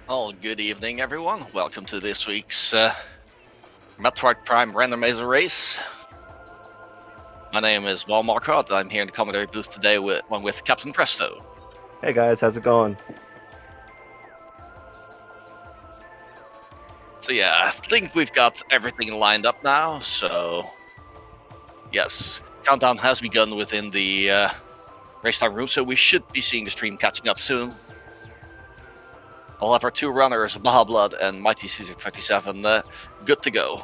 Well, good evening, everyone. Welcome to this week's Metroid Prime Randomizer race. My name is Val Marcotte. I'm here in the commentary booth today with Captain Presto. Hey guys, how's it going? So yeah, I think we've got everything lined up now. So yes, countdown has begun within the race time room. So we should be seeing the stream catching up soon. I'll have our two runners, Baja Blood and Mighty Caesar 27, good to go.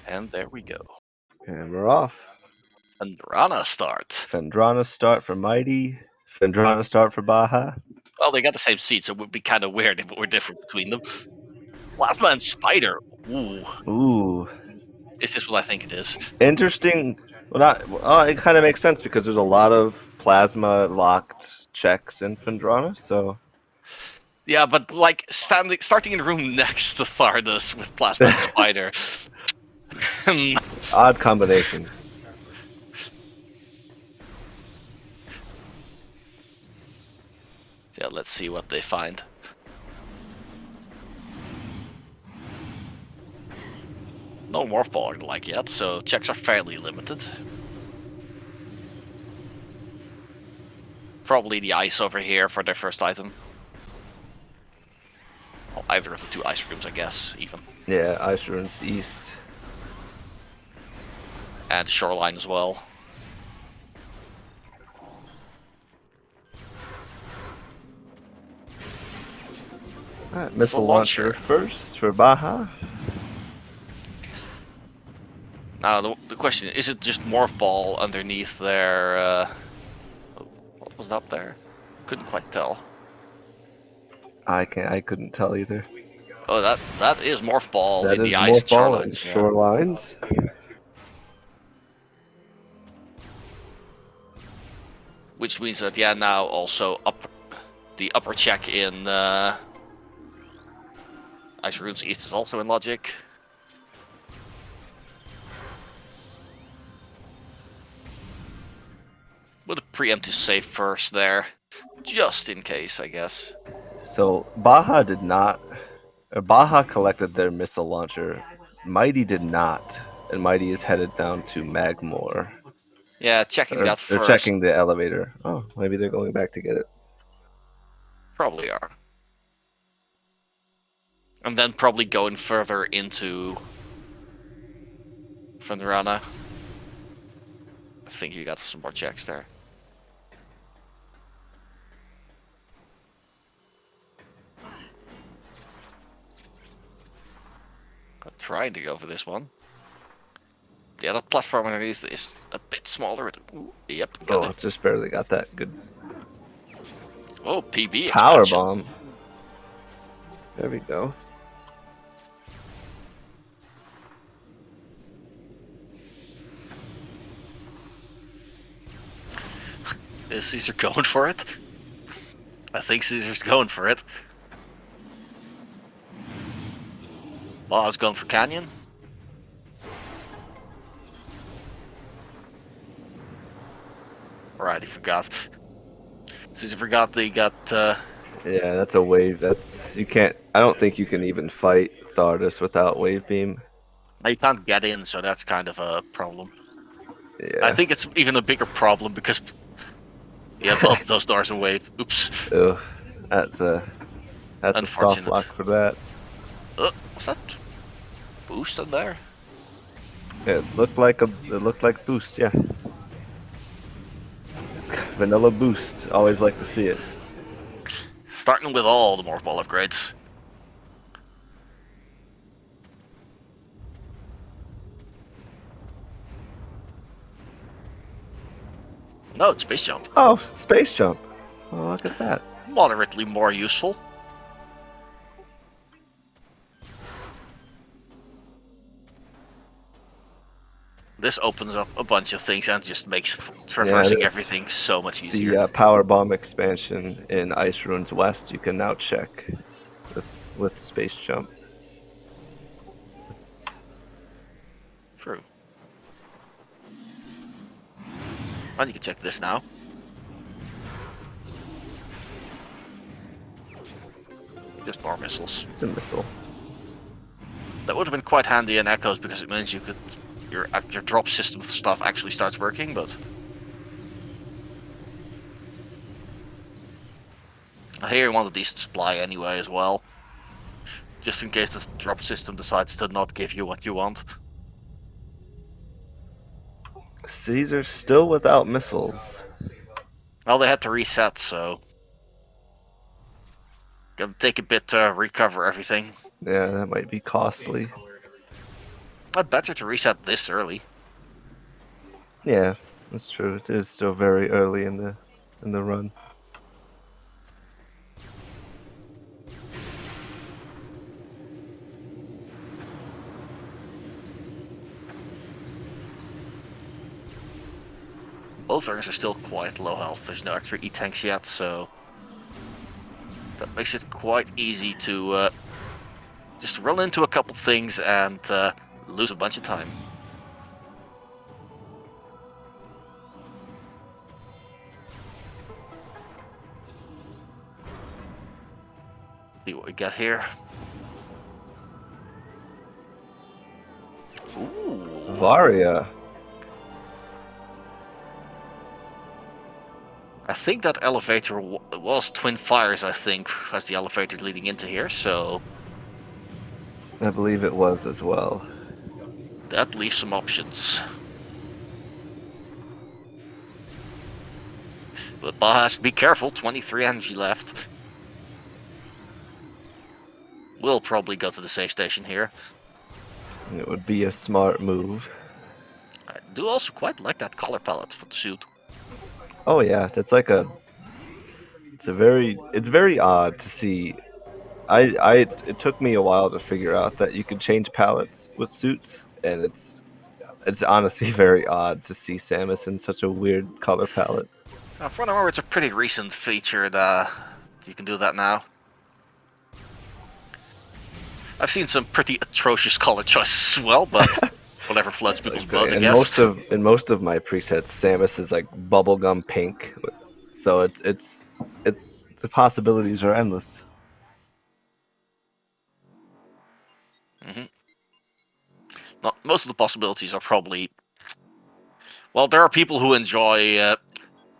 And there we go. And we're off. Andrana start. Fendrana start for Mighty. Fendrana start for Baja. Well, they got the same seat, so it would be kind of weird if it were different between them. Plasma and Spider. Ooh. Ooh. Is this what I think it is? Interesting. Well, it kind of makes sense because there's a lot of plasma locked checks in Fendrana, so. Yeah, but like starting in the room next to Thardas with Plasma and Spider. Odd combination. Yeah, let's see what they find. No Morph Ball like yet, so checks are fairly limited. Probably the ice over here for their first item. Well, either of the two ice rooms, I guess, even. Yeah, Ice Ruins East. And Shoreline as well. Alright, missile launcher first for Baja. Now the question is it just Morph Ball underneath their what was up there? Couldn't quite tell. I couldn't tell either. Oh, that is Morph Ball That in is the ice Morph Ball and shorelines. Shorelines. Which means that now also the upper check in Ice Runes East is also in logic. With a preemptive save first there, just in case, I guess. So Baja did not. Baja collected their missile launcher. Mighty did not, and Mighty is headed down to Magmore. Yeah, checking that They're first. checking the elevator. Oh, maybe they're going back to get it. Probably are. And then probably going further into Fendrana. I think you got some more checks there. I'm trying to go for this one. Yeah, that platform underneath is a bit smaller. Ooh, yep, got it. Just barely got that. Good. Oh, PB Power expansion. bomb. There we go. Is Caesar going for it? I think Caesar's going for it. Well, I was going for Canyon. Alright, he forgot. Caesar forgot they got. Yeah, that's a wave. You can't. I don't think you can even fight Thardus without wave beam. You can't get in, so that's kind of a problem. Yeah. I think it's even a bigger problem because both of those doors are wave. Oops. Ugh, that's a soft lock for that. Was that boost in there? It looked like boost. Yeah. Vanilla boost. Always like to see it. Starting with all the Morph Ball upgrades. No, it's Space Jump. Oh, Space Jump. Oh, look at that. Moderately more useful. This opens up a bunch of things and just makes traversing this- everything so much easier. The Power Bomb expansion in Ice Ruins West, you can now check with Space Jump. True. And you can check this now. Just more missiles. It's a missile. That would have been quite handy in Echoes because it means you could your drop system stuff actually starts working, but here you want a decent supply anyway as well. Just in case the drop system decides to not give you what you want. Caesar still without missiles. Well, they had to reset, so gonna take a bit to recover everything. Yeah, that might be costly. But better to reset this early. Yeah, that's true. It is still very early in the run. Both things are still quite low health. There's no extra E-tanks yet, so that makes it quite easy to just run into a couple things and lose a bunch of time. See what we get here. Ooh. Varia. I think that elevator was Twin Fires, I think, as the elevator leading into here, so I believe it was as well. that leaves some options. But Baja has to be careful, 23 energy left. We'll probably go to the safe station here. It would be a smart move. I do also quite like that color palette for the suit. Oh yeah, it's like it's very odd to see. It took me a while to figure out that you could change palettes with suits, and it's honestly very odd to see Samus in such a weird color palette. From what I remember, it's a pretty recent feature that you can do that now. I've seen some pretty atrocious color choices as well, but whatever floats people's boat, I guess. In most of my presets, Samus is like bubblegum pink, so it's the possibilities are endless. Most of the possibilities are probably... Well, there are people who enjoy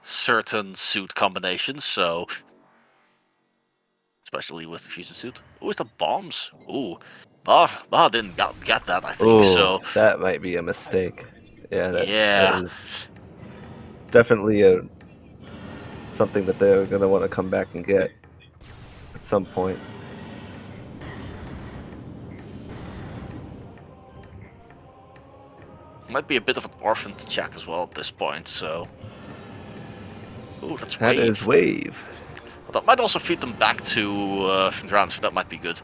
certain suit combinations, so... Especially with the fusion suit. Ooh, it's the bombs. Ooh. Baja didn't get that, I think, Ooh, so... that might be a mistake. Yeah, that is definitely something that they're going to want to come back and get at some point. Might be a bit of an orphan to check as well at this point, so... Ooh, that's That Wave. is Wave. Well, that might also feed them back to Fendrana, so that might be good.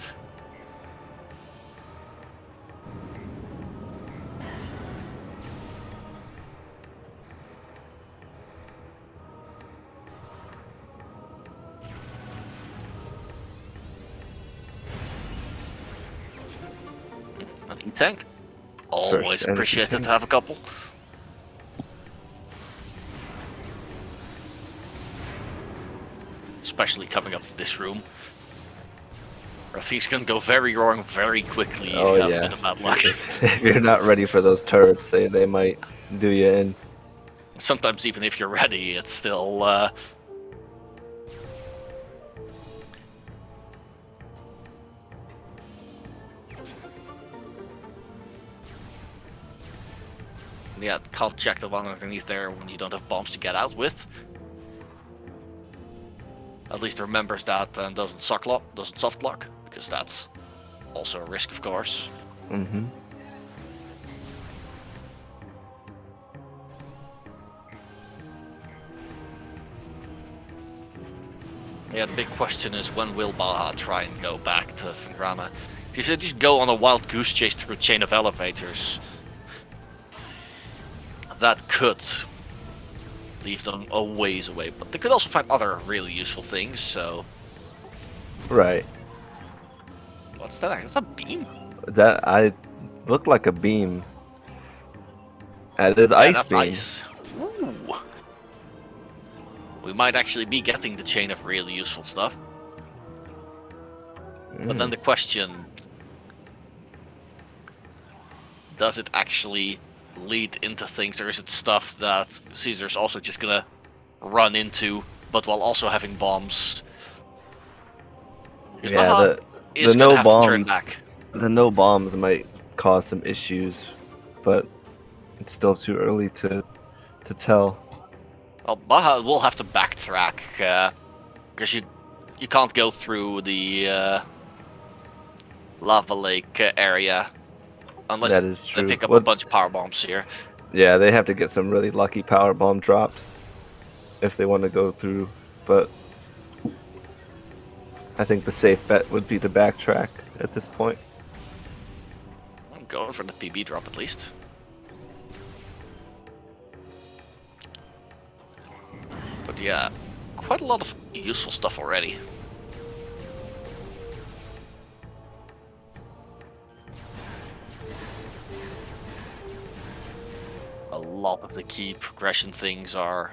Tank. Always appreciated to have a couple. Especially coming up to this room. Where things can go very wrong very quickly if you have a bit of bad luck. If you're not ready for those turrets, they might do you in. Sometimes even if you're ready, it's still... Yeah, can't check the one underneath there when you don't have bombs to get out with. At least remembers that and doesn't soft lock, because that's also a risk, of course. Mm-hmm. Yeah, the big question is when will Baja try and go back to Fendrana? If you should just go on a wild goose chase through a chain of elevators, that could leave them a ways away, but they could also find other really useful things. So Right. what's that? That's a beam. That I looked like a beam. That is Yeah, ice that's beam. ice. Ooh. We might actually be getting the chain of really useful stuff. But then the question, does it actually lead into things, or is it stuff that Caesar's also just gonna run into, but while also having bombs? Because Yeah, Baja the is gonna no have to turn bombs, back. the no bombs might cause some issues, but it's still too early to tell. Well, Baja will have to backtrack, because you can't go through the lava lake area unless That is they true. pick up a What? bunch of power bombs here. Yeah, they have to get some really lucky power bomb drops if they want to go through. But I think the safe bet would be to backtrack at this point. I'm going for the PB drop at least. But yeah, quite a lot of useful stuff already. A lot of the key progression things are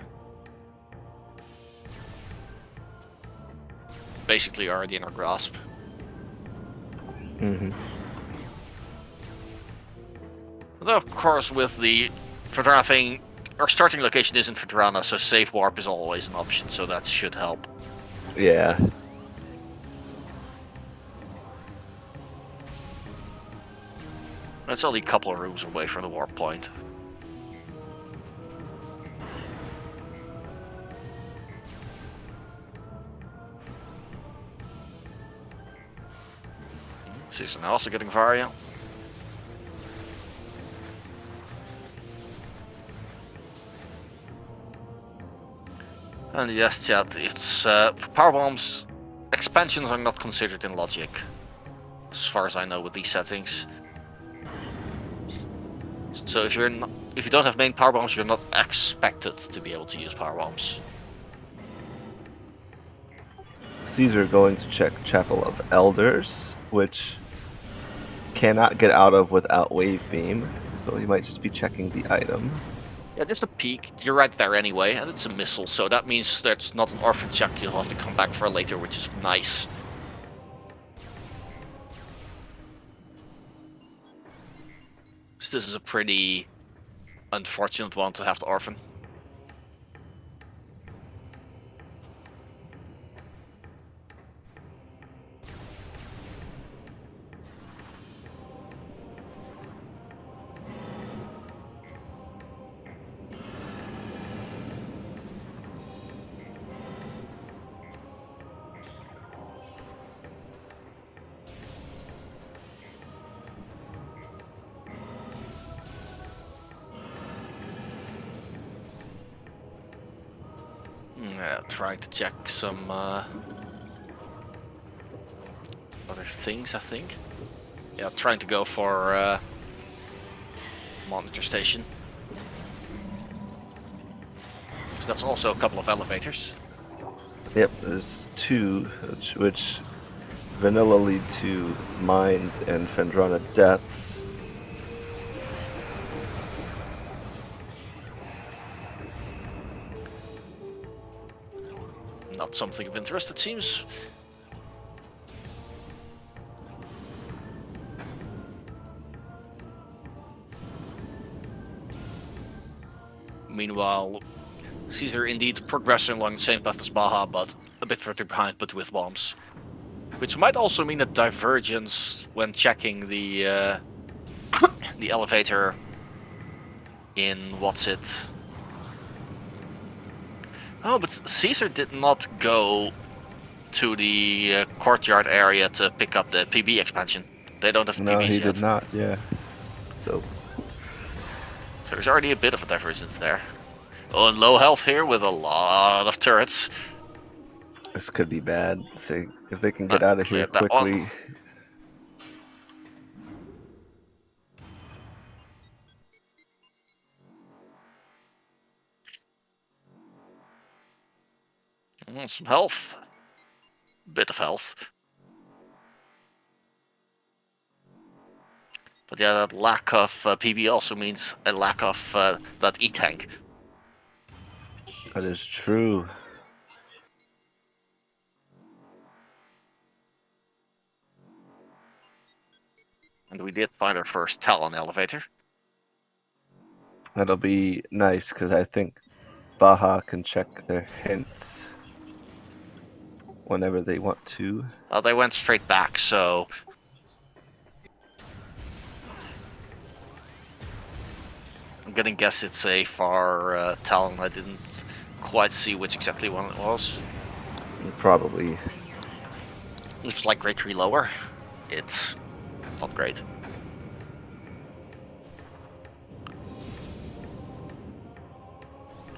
basically already in our grasp. Hmm. Though, of course, with the Verdrana thing, our starting location isn't Verdrana, so safe warp is always an option, so that should help. Yeah. It's only a couple of rooms away from the warp point. Season also getting Varia. And yes, chat, it's for power bombs, expansions are not considered in logic, as far as I know with these settings. So if you don't have main power bombs, you're not expected to be able to use power bombs. Caesar going to check Chapel of Elders, which cannot get out of without Wave Beam. So he might just be checking the item. Yeah, just a peek. You're right there anyway, and it's a missile, so that means that's not an orphan check you'll have to come back for later, which is nice. So this is a pretty unfortunate one to have to orphan. Yeah, trying to check some other things, I think. Yeah, trying to go for monitor station. So that's also a couple of elevators. Yep, there's two, which vanilla lead to mines and Fendrana deaths. Not something of interest, it seems. Meanwhile, Caesar indeed progressing along the same path as Baja, but a bit further behind, but with bombs. Which might also mean a divergence when checking the the elevator in what's it? Oh, but Caesar did not go to the courtyard area to pick up the PB expansion. They don't have the No, he PBs did yet. not, yeah. So So there's already a bit of a divergence there. Oh, and low health here with a lot of turrets. this could be bad if they can get out of here Cleared that one. quickly. Some health. Bit of health. But yeah, that lack of PB also means a lack of that E-tank. That is true. And we did find our first Talon elevator. That'll be nice because I think Baja can check their hints whenever they want to. They went straight back, so I'm gonna guess it's a far Talon. I didn't quite see which exactly one it was. Probably. It's like grade 3 lower. It's not great.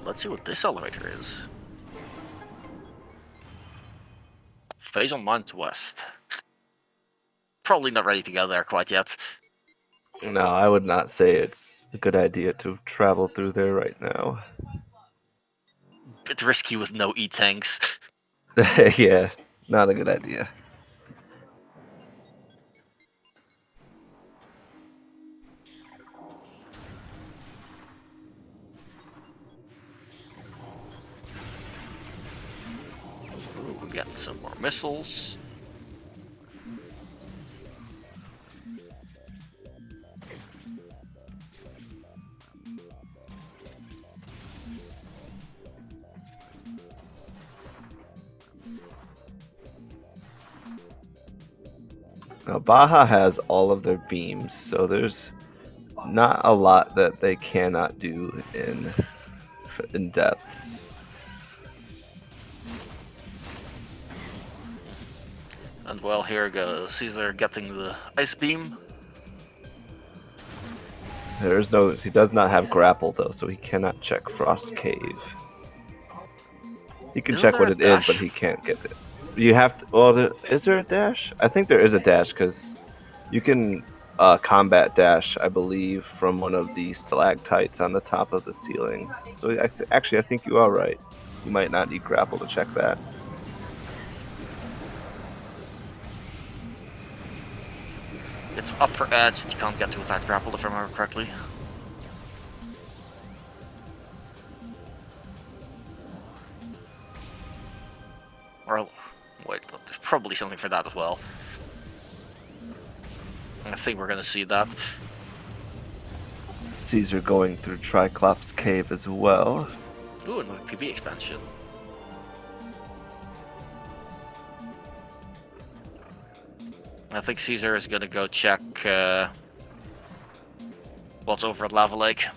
Let's see what this elevator is. Phase on Mount West. Probably not ready to go there quite yet. No, I would not say it's a good idea to travel through there right now. Bit risky with no E-tanks. Yeah, not a good idea. Ooh, we're getting some more missiles. Now, Baja has all of their beams, so there's not a lot that they cannot do in depths. And well, here goes Caesar getting the ice beam. He does not have grapple though, so he cannot check Frost Cave. He can Isn't check there what a it is, but dash? he can't get it. You have to. Well, is there a dash? I think there is a dash because you can combat dash, I believe, from one of the stalactites on the top of the ceiling. So actually, I think you are right. You might not need grapple to check that. It's upper edge that you can't get to without grapple, if I remember correctly. Or, wait, there's probably something for that as well. I think we're gonna see that. Caesar going through Triclops Cave as well. Ooh, another PB expansion. I think Caesar is gonna go check what's over at Lava Lake,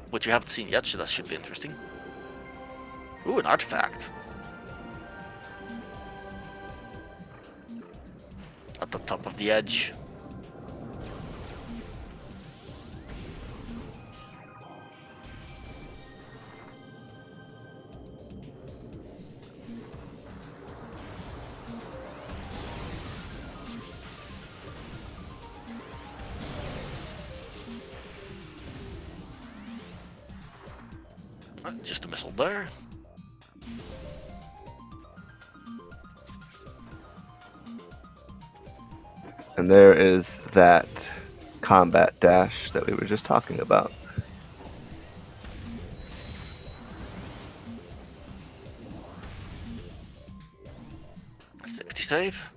which we haven't seen yet, so that should be interesting. Ooh, an artifact. At the top of the edge. Just a missile there. And there is that combat dash that we were just talking about. Safety save.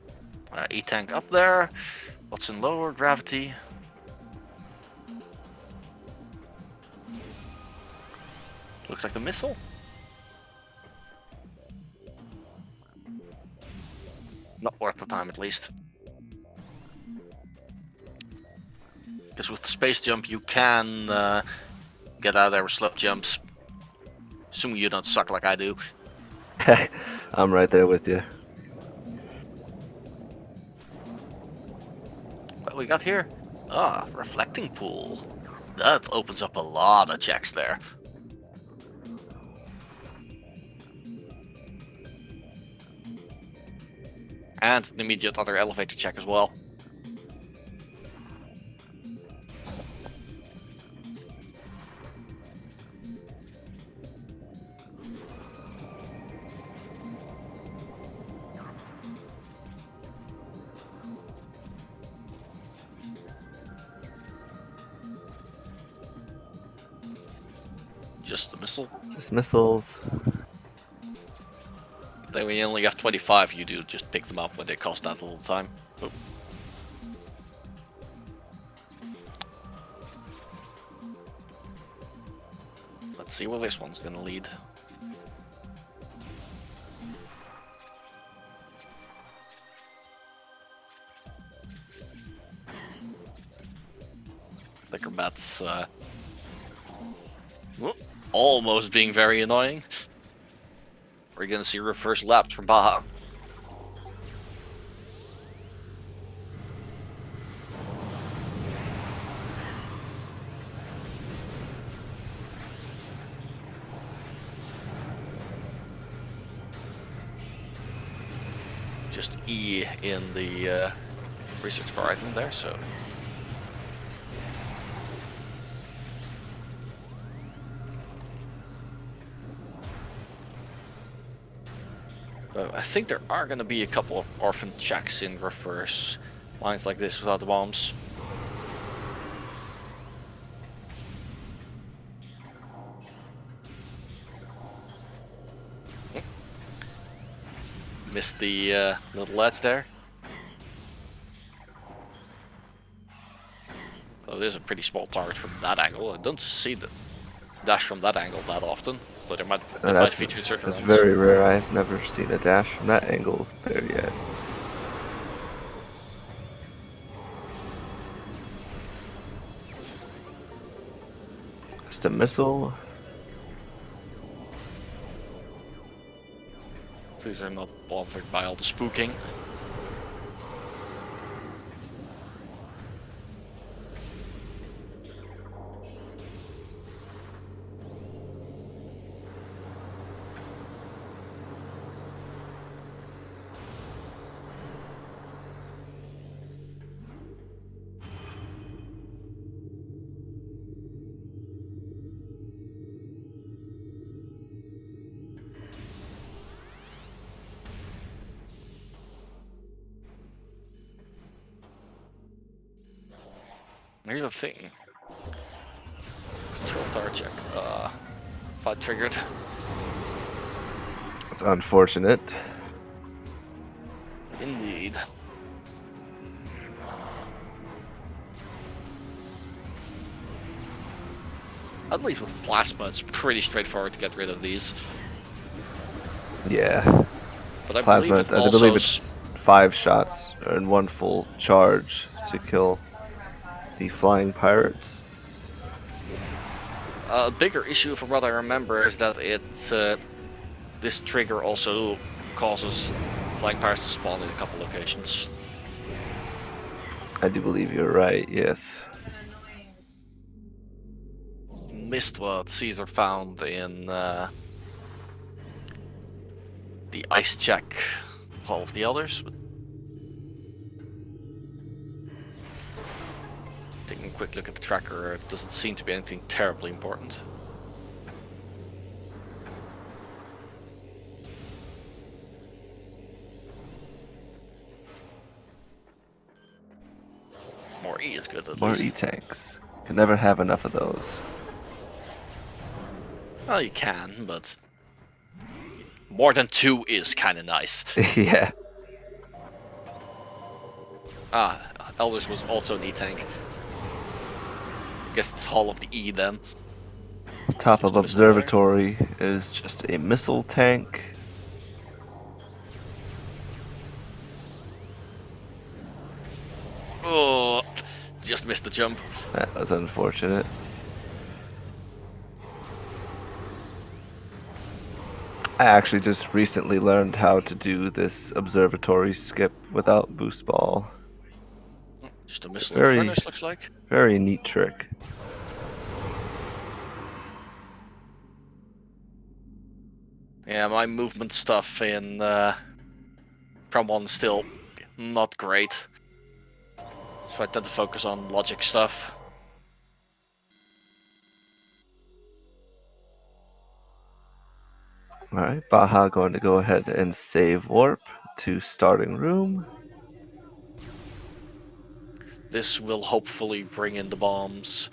E-tank up there. What's in lower gravity? Looks like a missile. Not worth the time, at least. Because with space jump, you can get out of there with slip jumps. Assuming you don't suck like I do. I'm right there with you. What we got here? Ah, reflecting pool. That opens up a lot of checks there. And an immediate other elevator check as well. Just a missile. Just missiles. Then when you only have 25, you do just pick them up when they cost that little time. Oh. Let's see where this one's gonna lead. Thicker bats, almost being very annoying. We're gonna see reverse laps from Baja. Just E in the research bar item there, so. I think there are going to be a couple of orphan checks in reverse lines like this without the bombs. Missed the little lads there. Oh, there's a pretty small target from that angle. I don't see the dash from that angle that often, so there might feature certain That's runs. very rare. I've never seen a dash from that angle there yet. Just a missile. These are not bothered by all the spooking. Here's the thing. Control tower check. Fight triggered. It's unfortunate. Indeed. At least with plasma, it's pretty straightforward to get rid of these. Yeah. But I Plasma, believe it's 5 shots and 1 full charge to kill the flying pirates. A bigger issue from what I remember is that this trigger also causes flying pirates to spawn in a couple locations. I do believe you're right, yes. Missed what Caesar found in the ice check all of the others. But taking a quick look at the tracker, it doesn't seem to be anything terribly important. More E is good at More least. E-tanks. Can never have enough of those. Well, you can, but more than 2 is kind of nice. Yeah. Elders was also an E-tank. Guess it's Hall of the E then. Top of observatory is just a missile tank. Oh, just missed the jump. That was unfortunate. I actually just recently learned how to do this observatory skip without boost ball. Just a missile in furnace, looks like. Very neat trick. Yeah, my movement stuff in Prom 1 still not great. So I tend to focus on logic stuff. Alright, Baja going to go ahead and save warp to starting room. This will hopefully bring in the bombs.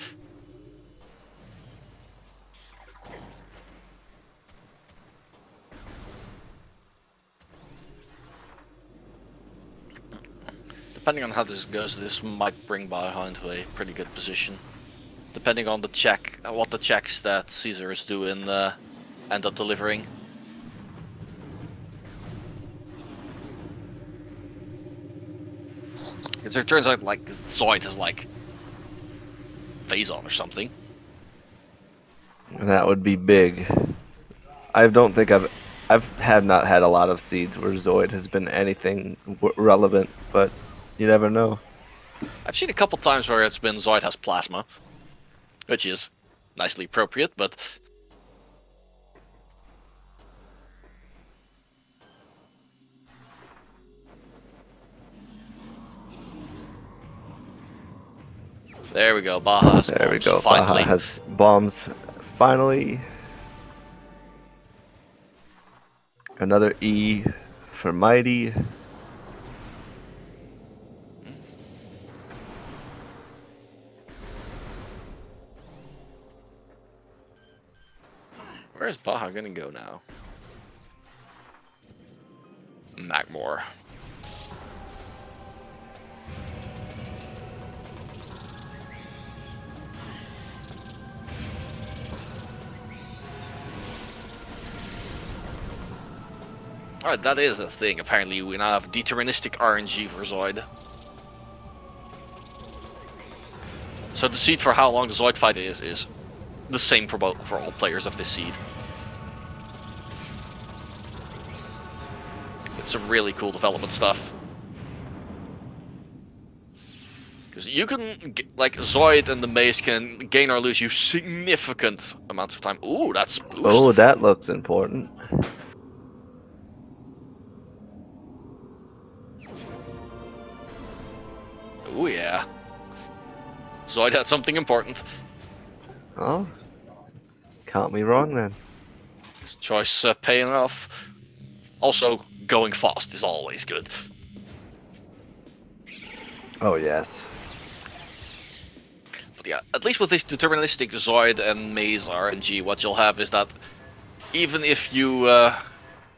Depending on how this goes, this might bring Baja into a pretty good position. Depending on what the checks that Caesar is doing end up delivering. It turns out like Zoid is like phase on or something. That would be big. I don't think have not had a lot of seeds where Zoid has been anything relevant, but you never know. I've seen a couple times where it's been Zoid has plasma, which is nicely appropriate, but there we go. Baja has There bombs, we go. finally. Baja has bombs. Finally. Another E for Mighty. Where's Baja gonna go now? Magmore. Alright, that is the thing. Apparently we now have deterministic RNG for Zoid. So the seed for how long the Zoid fight is the same for all players of this seed. It's some really cool development stuff. Because you can, like, Zoid and the Maze can gain or lose you significant amounts of time. Ooh, that's boost. Oh, that looks important. Oh yeah. Zoid had something important. Oh, count me wrong then. Choice paying off. Also, going fast is always good. Oh yes. But yeah, at least with this deterministic Zoid and Maze RNG, what you'll have is that even if you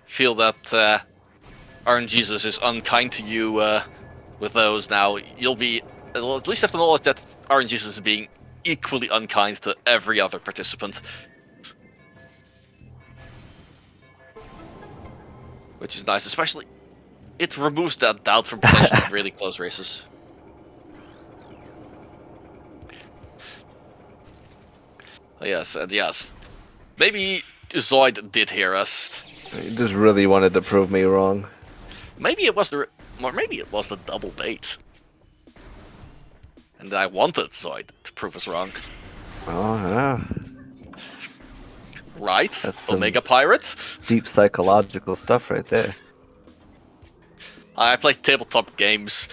feel that RNGesus is unkind to you with those now, you'll at least have to know that RNGesus is being equally unkind to every other participant. Which is nice, especially it removes that doubt from potentially really close races. Yes, and yes. Maybe Zoid did hear us. You just really wanted to prove me wrong. Maybe it was the double bait. And I wanted Zoid to prove us wrong. Oh yeah. Right? That's Omega Pirate? Deep psychological stuff right there. I play tabletop games.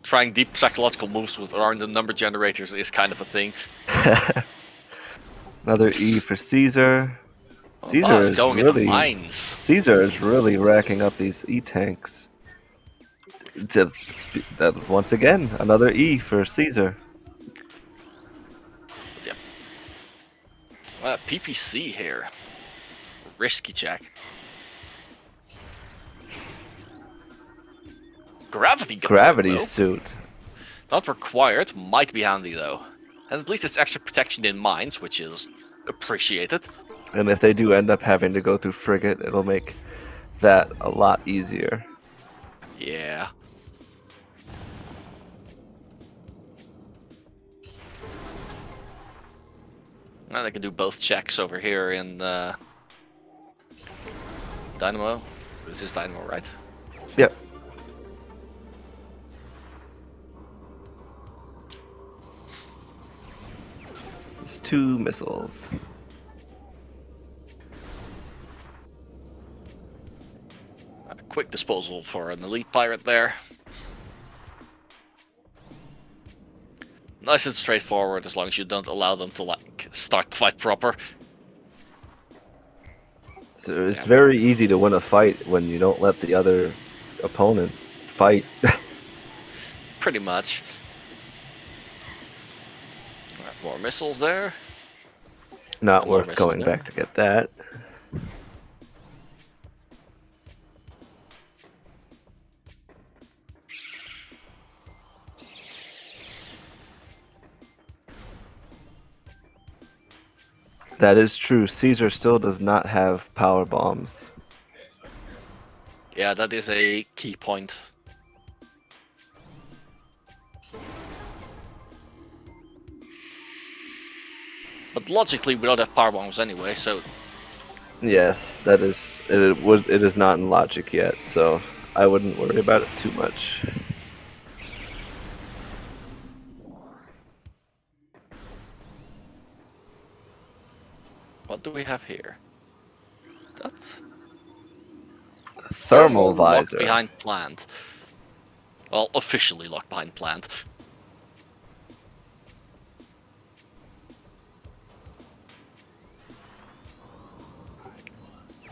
Trying deep psychological moves with random number generators is kind of a thing. Another E for Caesar. Caesar is going into mines. Caesar is really racking up these E tanks. Once again, another E for Caesar. Yep. PPC here. Risky check. Gravity suit. Not required, might be handy though. And at least it's extra protection in mines, which is appreciated. And if they do end up having to go through frigate, it'll make that a lot easier. Yeah. And I can do both checks over here in Dynamo. This is Dynamo, right? Yep. There's 2 missiles. A quick disposal for an elite pirate there. Nice and straightforward, as long as you don't allow them to like start the fight proper. So it's very easy to win a fight when you don't let the other opponent fight. Pretty much. Right, more missiles there. Not worth going back to get that. That is true. Caesar still does not have power bombs. Yeah, that is a key point. But logically, we don't have power bombs anyway, so Yes, that is. It is not in logic yet, so I wouldn't worry about it too much. what do we have here? That's Thermal thermal locked visor. behind plant. Well, officially locked behind plant.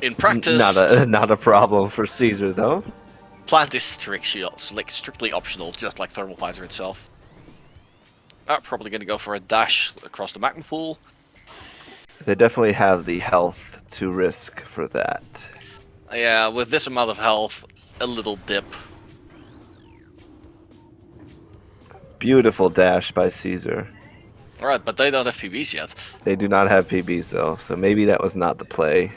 In practice, Not a problem for Caesar though. plant is strictly optional, just like thermal visor itself. Probably gonna go for a dash across the magma pool. They definitely have the health to risk for that. Yeah, with this amount of health, a little dip. Beautiful dash by Caesar. Alright, but they don't have PBs yet. They do not have PBs though, so maybe that was not the play.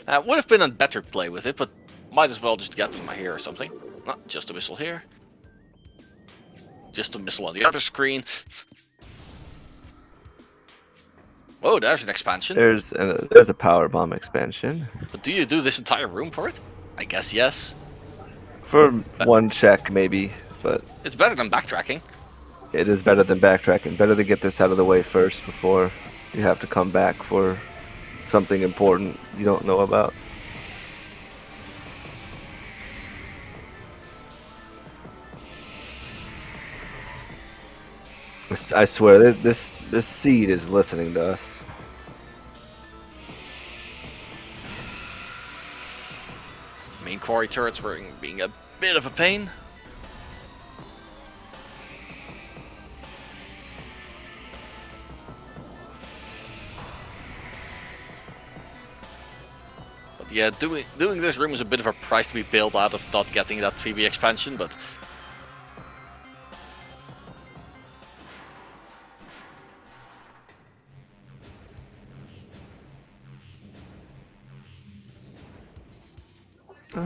Would have been a better play with it, but might as well just get them here or something. Not just a missile here. Just a missile on the other screen. Oh, there's an expansion. There's a power bomb expansion. But do you do this entire room for it? I guess yes. For one check maybe, but It's better than backtracking. it is better than backtracking. Better to get this out of the way first before you have to come back for something important you don't know about. I swear, this seed is listening to us. Main quarry turrets were being a bit of a pain. But yeah, doing this room is a bit of a price to be bailed out of not getting that 3B expansion, but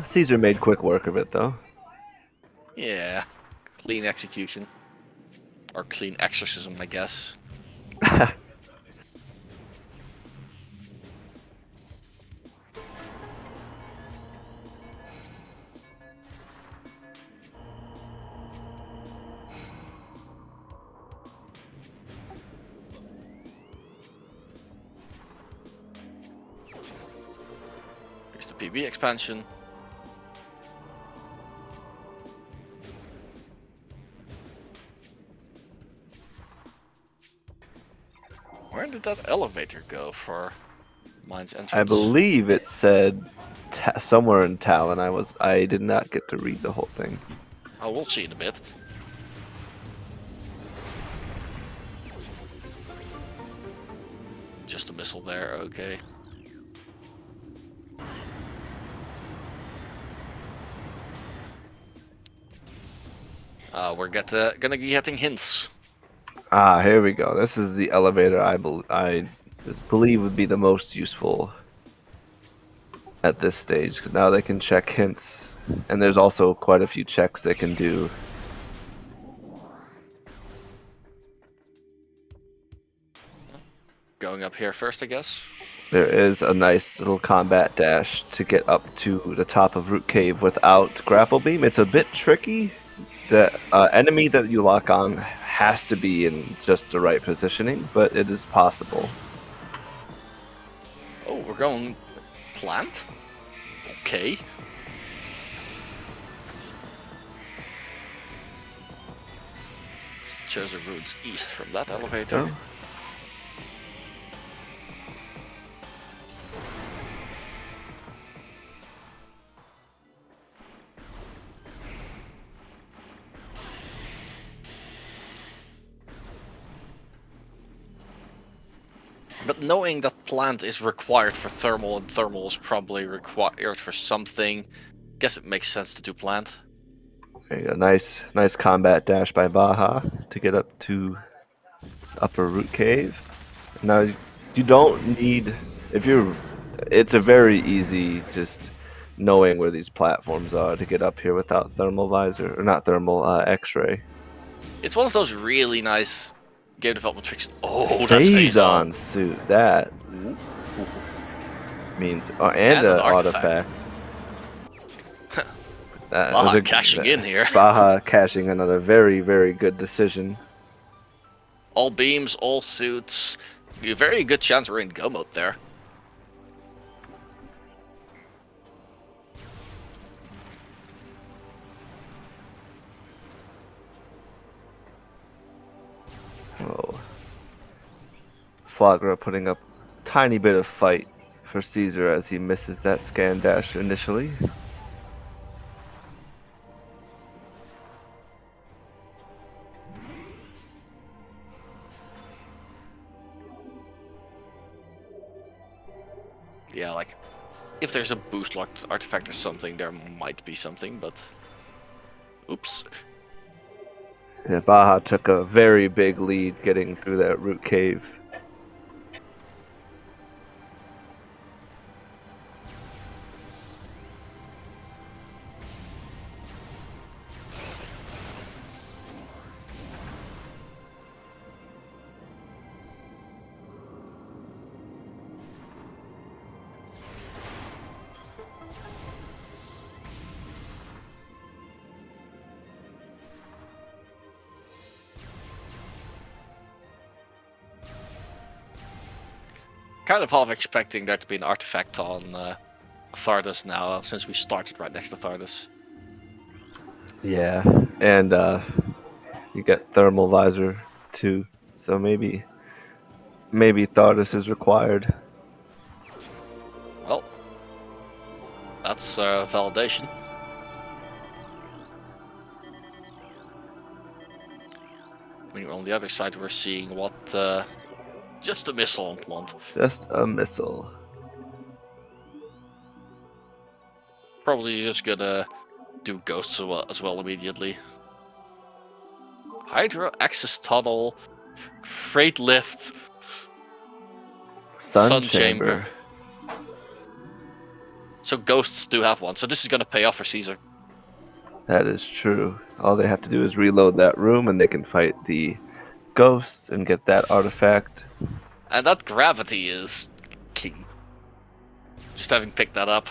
Caesar made quick work of it, though. yeah, clean execution. Or clean exorcism, I guess. Here's the PB expansion. Where did that elevator go for mine's entrance? I believe it said somewhere in Talon. I did not get to read the whole thing. Oh, we'll see in a bit. Just a missile there, okay. We're gonna be getting hints. Ah, here we go. This is the elevator I believe would be the most useful at this stage, because now they can check hints, and there's also quite a few checks they can do. Going up here first, I guess. There is a nice little combat dash to get up to the top of Root Cave without grapple beam. It's a bit tricky. The enemy that you lock on has to be in just the right positioning, but it is possible. Oh, we're going plant? Okay. Let's choose the routes east from that elevator. Oh. But knowing that plant is required for thermal and thermal is probably required for something, guess it makes sense to do plant. There you go. Nice combat dash by Baja to get up to Upper Root Cave. Now You don't need if you're. It's a very easy just knowing where these platforms are to get up here without thermal visor or not thermal X-ray. It's one of those really nice game development tricks. Oh, that's phase Phase on. on suit that means and And an an artifact. artifact. That was Baja a cashing in here. Baja cashing another very good decision. All beams, all suits. A very good chance we're in go mode there. Oh, Flagra putting up a tiny bit of fight for Caesar as he misses that scan dash initially. Yeah, like, if there's a boost locked artifact or something, there might be something, but... Oops. Yeah, Baja took a very big lead getting through that root cave. Kind of half expecting there to be an artifact on Thardus now, since we started right next to Thardus. Yeah, and you get thermal visor too, so maybe Thardus is required. Well, that's validation. I mean, on the other side, we're seeing what just a missile on plant. Just a missile. Probably just gonna do ghosts as well immediately. Hydra access tunnel, freight lift, Sun sun chamber. chamber. So ghosts do have one. So this is gonna pay off for Caesar. That is true. All they have to do is reload that room and they can fight the ghosts and get that artifact. And that gravity is key. Just having picked that up.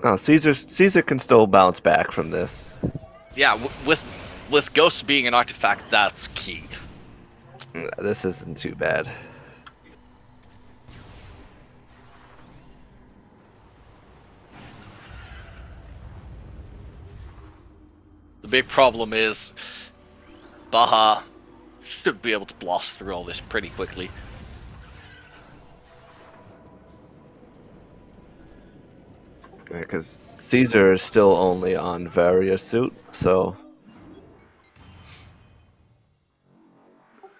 Oh, Caesar can still bounce back from this. Yeah, with ghosts being an artifact, that's key. This isn't too bad. The big problem is Baja should be able to blast through all this pretty quickly. Because Caesar is still only on Varia suit, so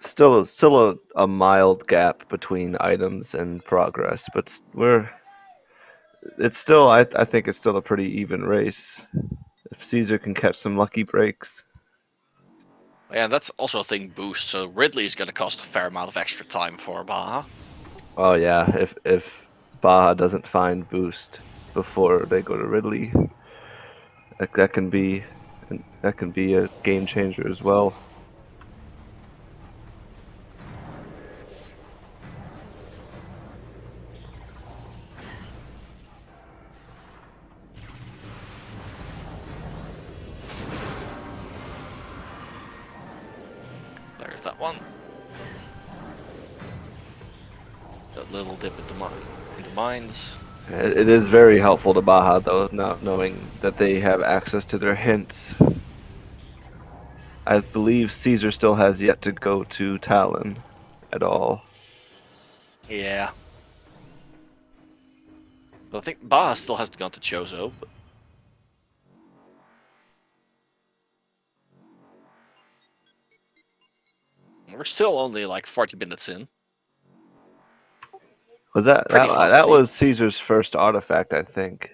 still a mild gap between items and progress, but it's still I think it's still a pretty even race. If Caesar can catch some lucky breaks. And that's also a thing boost, so Ridley is going to cost a fair amount of extra time for Baja. Oh yeah, if Baja doesn't find boost before they go to Ridley, that can be a game changer as well. There's that one. That little dip into mines. It is very helpful to Baja though, not knowing that they have access to their hints. I believe Caesar still has yet to go to Talon at all. Yeah. But I think Baja still has to go to Chozo, but... We're still only like 40 minutes in. Was that Pretty fast that was sequence. Caesar's first artifact, I think.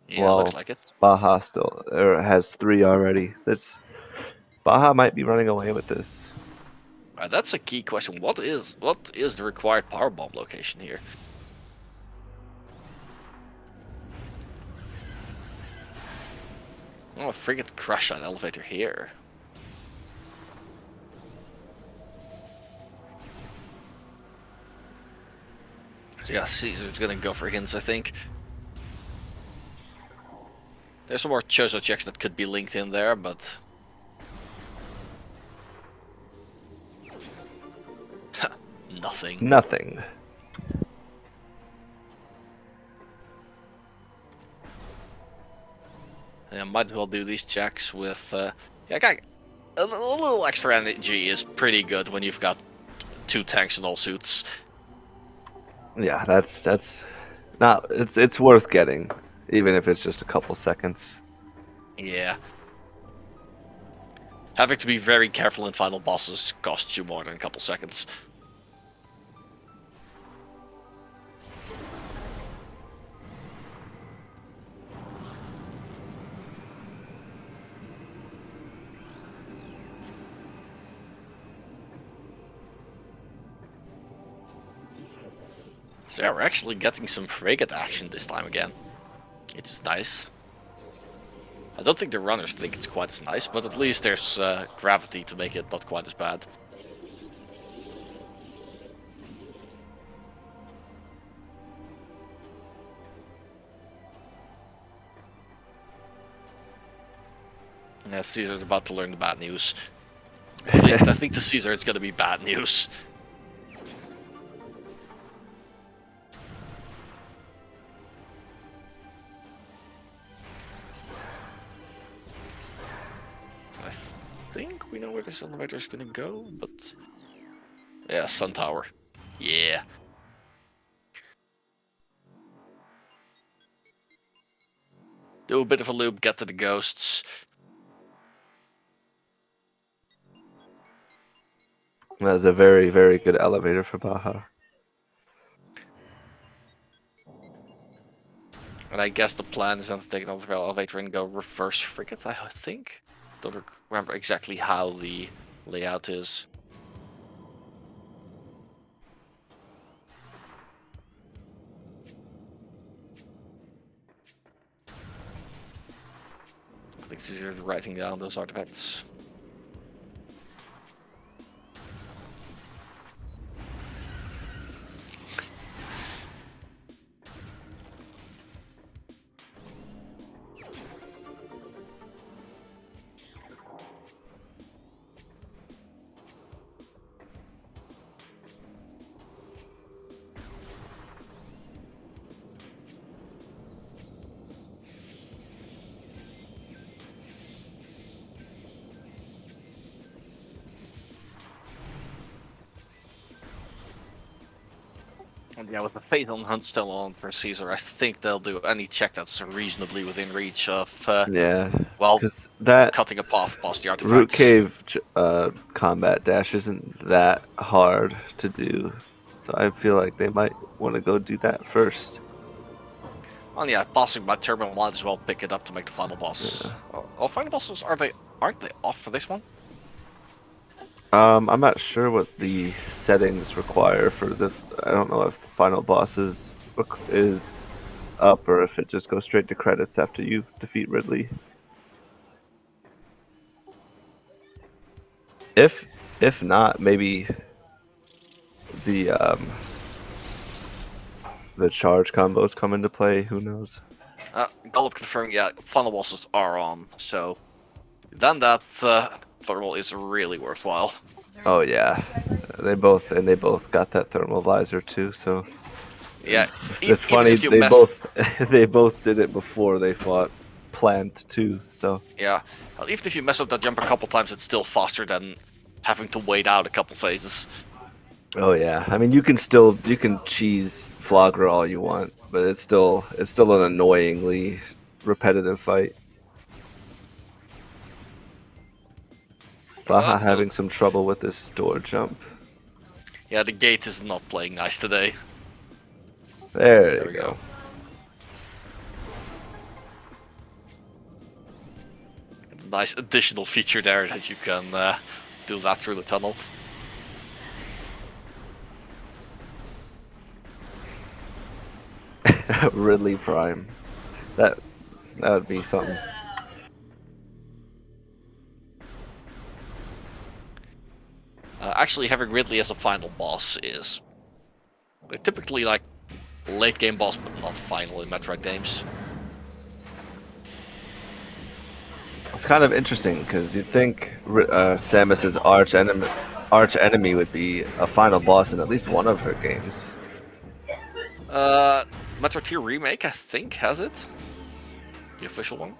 Yeah, Well, looks like it. Baja still has 3 already. This Baja might be running away with this. That's a key question. What is the required power bomb location here? Oh, frigate crash an elevator here. So yeah, Caesar's gonna go for hints, I think. There's some more Chozo checks that could be linked in there, but nothing. Nothing. Yeah, might as well do these checks with. Yeah, a little extra energy is pretty good when you've got 2 tanks in all suits. Yeah, that's not. It's worth getting, even if it's just a couple seconds. Yeah. Having to be very careful in final bosses costs you more than a couple seconds. So yeah, we're actually getting some frigate action this time again. It's nice. I don't think the runners think it's quite as nice, but at least there's gravity to make it not quite as bad. Yeah, Caesar's about to learn the bad news. At least I think to Caesar it's gonna be bad news. I think we know where this elevator is gonna go, but yeah, Sun Tower. Yeah. Do a bit of a loop, get to the ghosts. That was a very, very good elevator for Baja. And I guess the plan is then to take another elevator and go reverse frigate, I think. Don't remember exactly how the layout is. I think it's easier writing down those artifacts. And yeah, with the Fatal Hunt still on for Caesar, I think they'll do any check that's reasonably within reach of, Yeah, well, because that cutting a path past the root artifacts. cave combat dash isn't that hard to do, so I feel like they might want to go do that first. And yeah, passing by Turbo might as well pick it up to make the final boss. Yeah. Oh, final bosses aren't they off for this one? I'm not sure what the settings require for this. I don't know if the final boss is up or if it just goes straight to credits after you defeat Ridley. If not, maybe the charge combos come into play. Who knows? Gollop confirming, yeah, final bosses are on, so then that thermal is really worthwhile. Oh yeah, they both got that thermal visor too. So Yeah, it's even funny if you they mess, both they both did it before they fought Plant too. So yeah, well, even if you mess up that jump a couple times, it's still faster than having to wait out a couple phases. oh yeah, I mean you can cheese Flogger all you want, but it's still an annoyingly repetitive fight. Baja having some trouble with this door jump. Yeah, the gate is not playing nice today. There you go. Nice additional feature there that you can do that through the tunnel. Ridley Prime. That that would be something. Actually, having Ridley as a final boss is typically like late game boss, but not final in Metroid games. It's kind of interesting because you'd think Samus's arch enemy would be a final boss in at least one of her games. Metroid 2 Remake, I think, has it. The official one.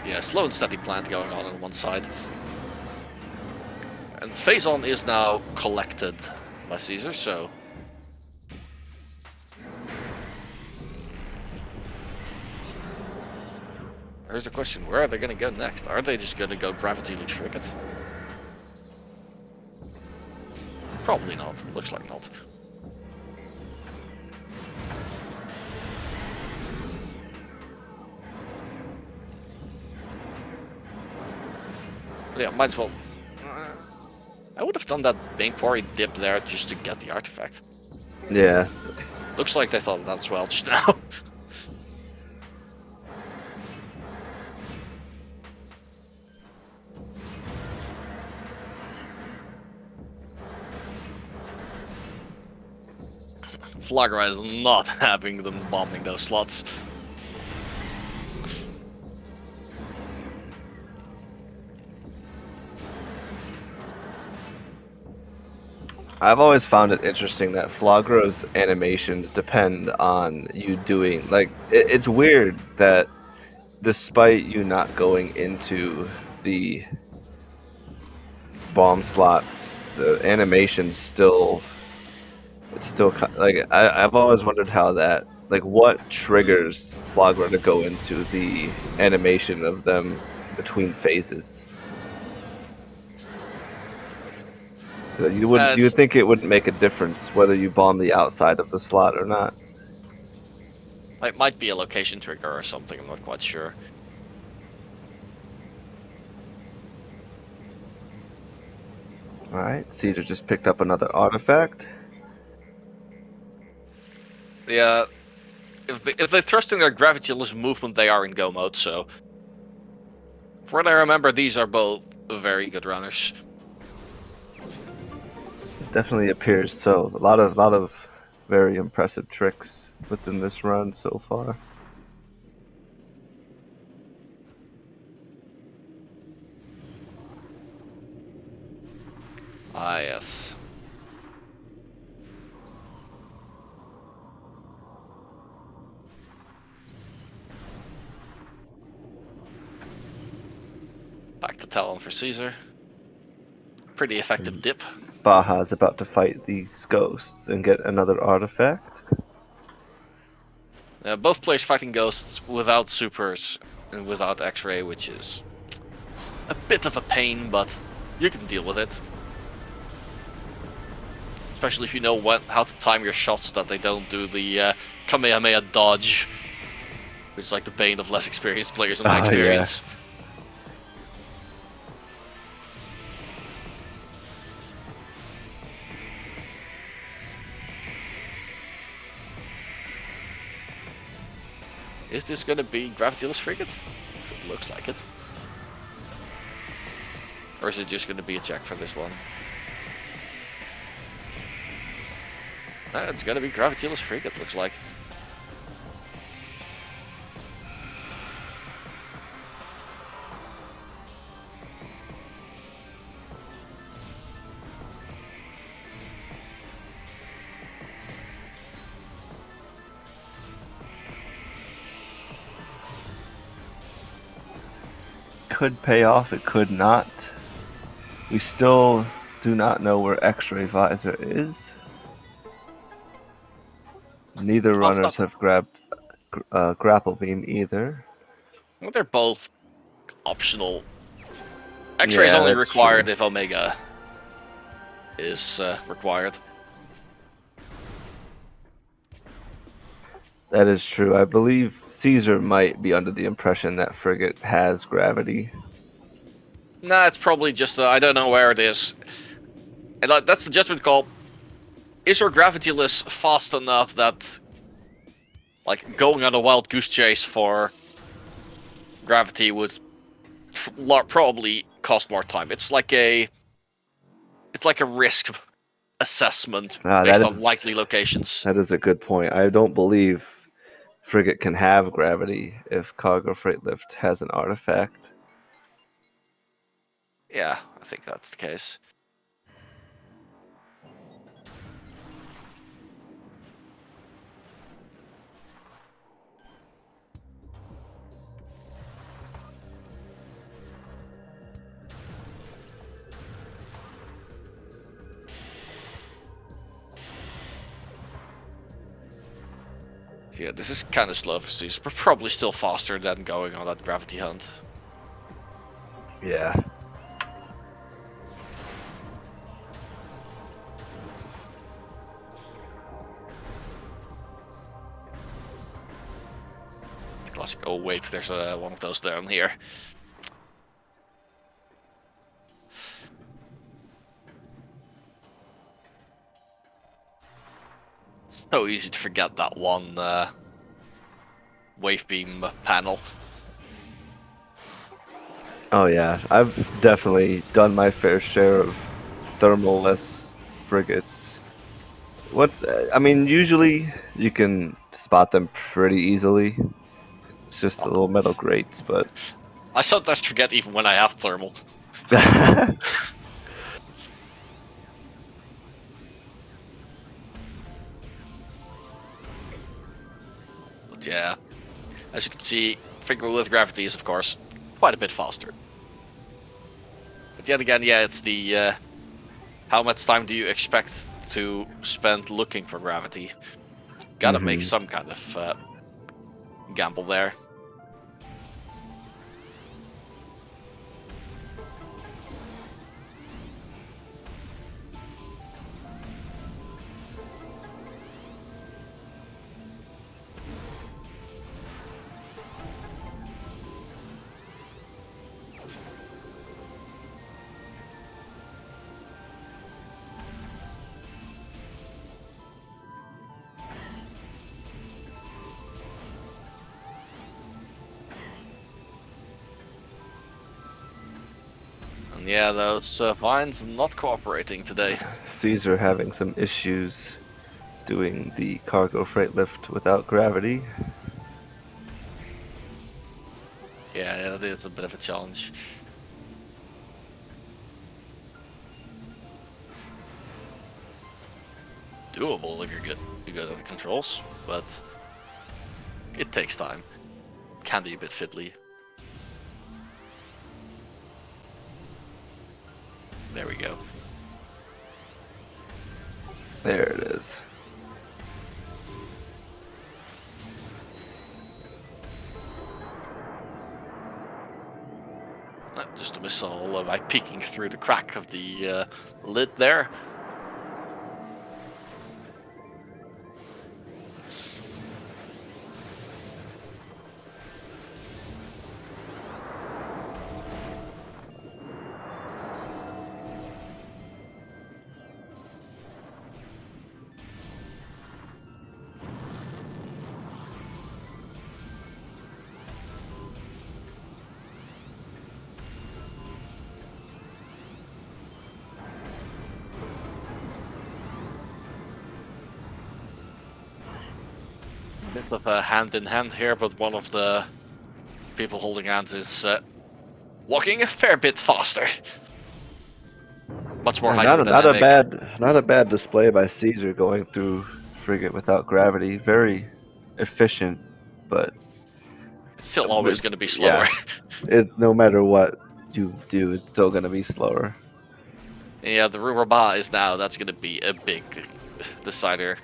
Yeah, slow and steady plant going on one side. And Phazon is now collected by Caesar, so... Here's the question, where are they gonna go next? Are they just gonna go Gravity Leech Frigate? Probably not. Looks like not. Yeah, might as well... I would have done that main quarry dip there just to get the artifact. Yeah. Looks like they thought of that as well just now. Flagra is not having them bombing those slots. I've always found it interesting that Flagra's animations depend on you doing it's weird that despite you not going into the bomb slots, the animations still I've always wondered how that what triggers Flagra to go into the animation of them between phases. You would think it wouldn't make a difference whether you bomb the outside of the slot or not. It might be a location trigger or something, I'm not quite sure. Alright, Cedar just picked up another artifact. Yeah, if they trust in their gravityless movement, they are in go mode, so... From what I remember, these are both very good runners. Definitely appears so. A lot of very impressive tricks within this run so far. Ah, yes. Back to Talon for Caesar. Pretty effective dip. Baja's about to fight these ghosts and get another artifact. Both players fighting ghosts without supers and without X-ray, which is a bit of a pain, but you can deal with it. Especially if you know how to time your shots so that they don't do the Kamehameha dodge, which is like the bane of less experienced players in my experience. Yeah. Is this gonna be Gravityless Frigate? It looks like it. Or is it just gonna be a check for this one? It's gonna be Gravityless Frigate, looks like. Could pay off, it could not. We still do not know where X-ray visor is. Neither runners have grabbed grapple beam either. Well, they're both optional. X-ray is only required if Omega is required. That is true. I believe Caesar might be under the impression that Frigate has gravity. Nah, it's probably just I don't know where it is. And that's the judgment call. Is your gravityless fast enough that, like, going on a wild goose chase for gravity would probably cost more time? It's like a risk assessment based on likely locations. That is a good point. I don't believe frigate can have gravity if cargo freight lift has an artifact. Yeah, I think that's the case. Yeah, this is kind of slow for Caesar, but probably still faster than going on that gravity hunt. Yeah. Classic, oh wait, there's one of those down here. So easy to forget that one wave beam panel. Oh yeah, I've definitely done my fair share of thermal-less frigates. I mean, usually you can spot them pretty easily. It's just the little metal grates, but I sometimes forget even when I have thermal. But yeah, as you can see, frigate with gravity is of course quite a bit faster. But yet again, yeah, it's the how much time do you expect to spend looking for gravity? Gotta make some kind of gamble there. And yeah, those vines not cooperating today. Caesar having some issues doing the cargo freight lift without gravity. Yeah, that is a bit of a challenge. Doable if you're good at the controls, but it takes time. Can be a bit fiddly. There we go. There it is. Just a missile by peeking through the crack of the lid there. Bit of a hand in hand here, but one of the people holding hands is walking a fair bit faster. Much more hydrodynamic. Not a bad display by Caesar going through frigate without gravity. Very efficient, but It's still always going to be yeah, slower. no matter what you do, it's still gonna be slower. Yeah, the rumor is now that's going to be a big decider.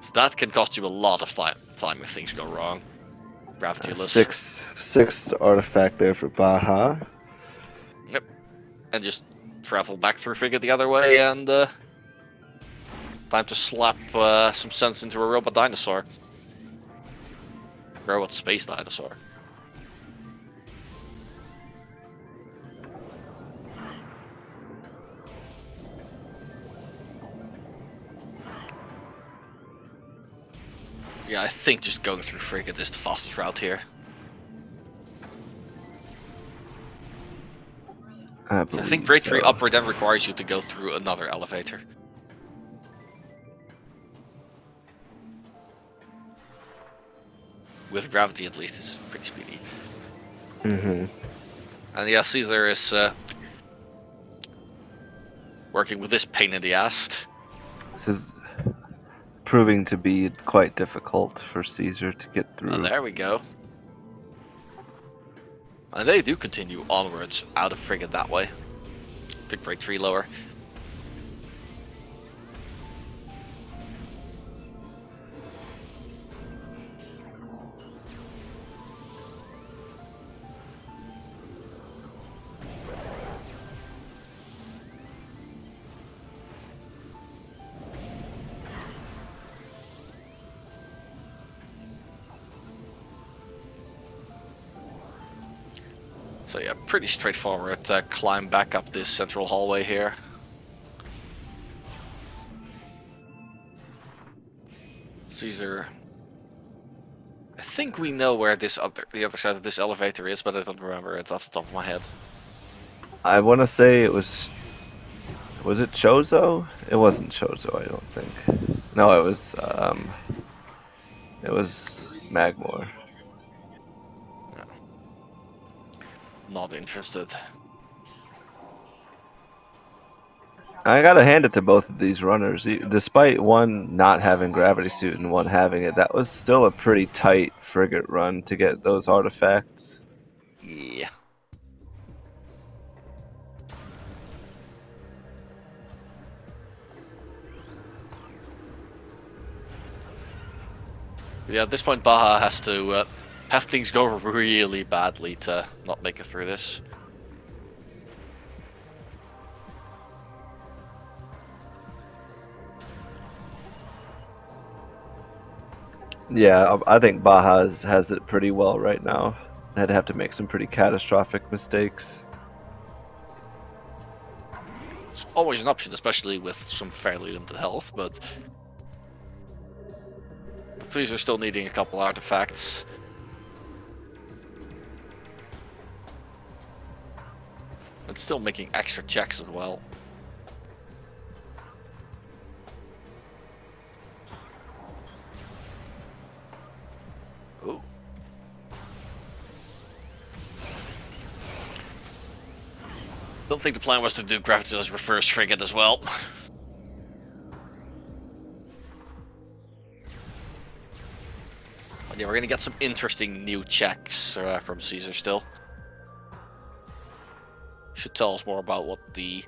So that can cost you a lot of time if things go wrong. Gravityless. Sixth artifact there for Baja. Yep. And just travel back through frigate the other way, and time to slap some sense into a robot dinosaur. Robot space dinosaur. Yeah, I think just going through Frigate is the fastest route here. I I believe think Grade 3 so. upper then requires you to go through another elevator. With gravity at least, it's pretty speedy. Mm-hmm. And yeah, Caesar is working with this pain in the ass. This is proving to be quite difficult for Caesar to get Oh, through. there we go. And they do continue onwards out of Frigate that way. To Grade 3 lower. So yeah, pretty straightforward. Climb back up this central hallway here. Caesar. I think we know where the other side of this elevator is, but I don't remember it off the top of my head. I want to say it was. Was it Chozo? It wasn't Chozo, I don't think. No, it was. It was Magmore. No. Not interested. I gotta hand it to both of these runners. Despite one not having gravity suit and one having it, that was still a pretty tight frigate run to get those artifacts. Yeah. Yeah, at this point Baja has to have things go really badly to not make it through this. Yeah, I think Baja has it pretty well right now. They'd have to make some pretty catastrophic mistakes. It's always an option, especially with some fairly limited health, but these are still needing a couple artifacts. And still making extra checks as well. Ooh. Don't think the plan was to do Gravity's reverse frigate as well. But yeah, we're gonna get some interesting new checks from Caesar still. Should tell us more about what the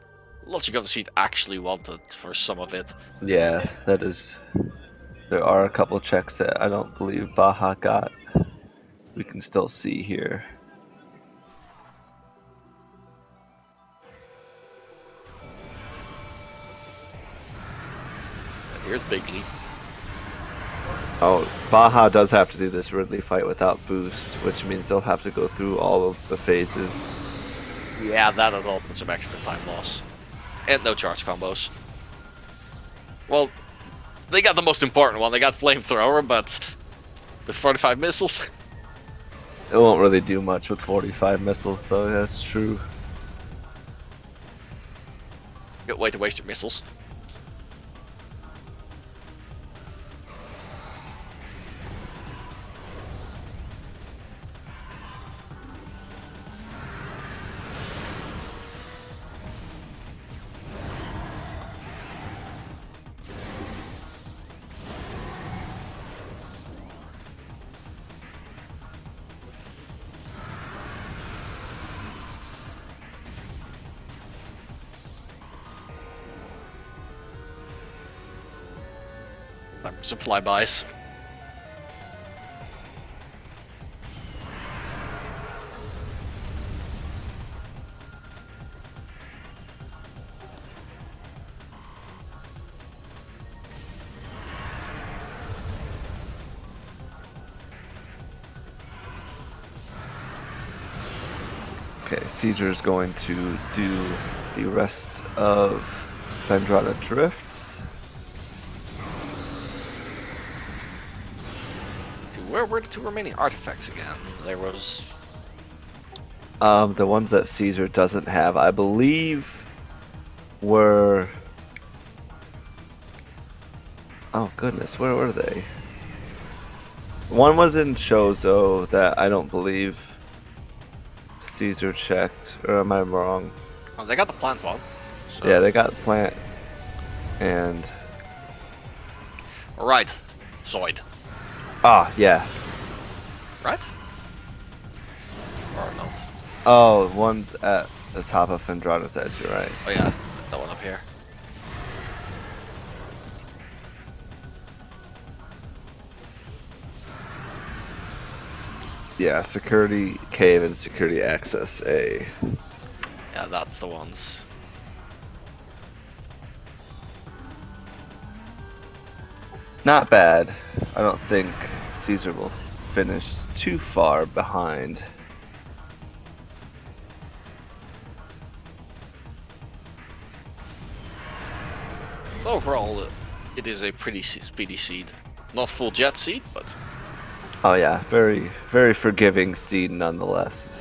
logic of the seat actually wanted for some of it. Yeah, that is. There are a couple checks that I don't believe Baja got. We can still see here. And here's Bigly. Oh, Baja does have to do this Ridley fight without boost, which means they'll have to go through all of the phases. Yeah, that'll all put some extra time loss. And no charge combos. Well, they got the most important one. They got Flamethrower, but with 45 missiles. It won't really do much with 45 missiles, though. That's true. Good way to waste your missiles. Some flybys. Okay, Caesar's going to do the rest of Fendrana Drifts. where were the two remaining artifacts again? There was... The ones that Caesar doesn't have, I believe, were... Oh goodness, where were they? One was in Chozo that I don't believe Caesar checked, or am I wrong? Oh, they got the plant one. So... Yeah, they got plant and... Right, Zoid. Ah, yeah. Right? Or not? Oh, one's at the top of Fendrana's Edge, you're right. Oh yeah, that one up here. Yeah, security cave and security access A. Yeah, that's the ones. Not bad. I don't think Caesar will finish too far behind. Overall, it is a pretty speedy seed. Not full jet seed, but... Oh yeah, very, very forgiving seed nonetheless.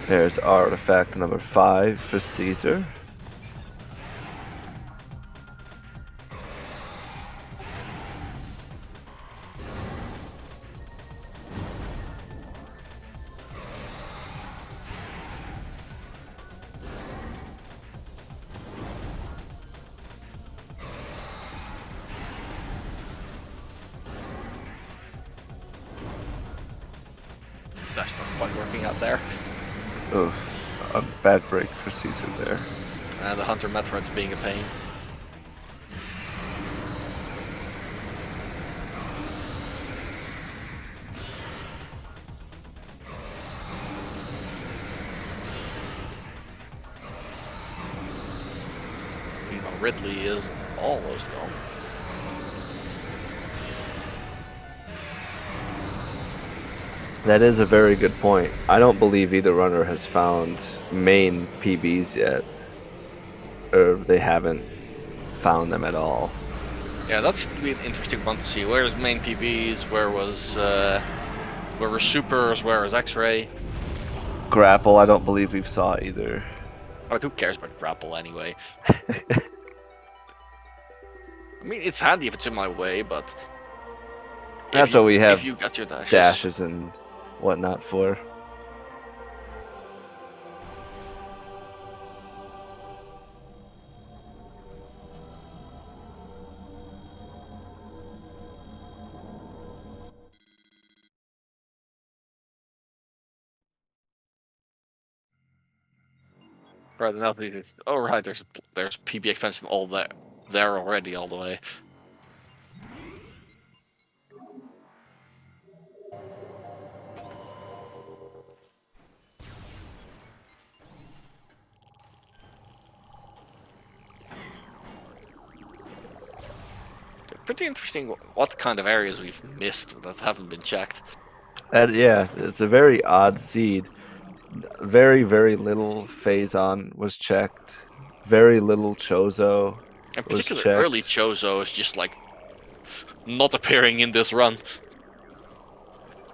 There's artifact number 5 for Caesar. That's not quite working out there. Oof, a bad break for Caesar there. And the Hunter Metroid's being a pain. Meanwhile, Ridley is almost gone. That is a very good point. I don't believe either runner has found main PBs yet. Or they haven't found them at all. Yeah, that's gonna be an interesting one to see. Where's main PBs? Where were supers? Where was X-ray? Grapple, I don't believe we've saw either. But who cares about grapple anyway? I mean, it's handy if it's in my way, but That's what we have if you got your dashes and whatnot for. Right enough, oh right, there's PB expansion all there already all the way. Pretty interesting what kind of areas we've missed that haven't been checked. Yeah, it's a very odd seed. Very, very little Phazon was checked. Very little Chozo And was particularly checked. early Chozo is just like not appearing in this run.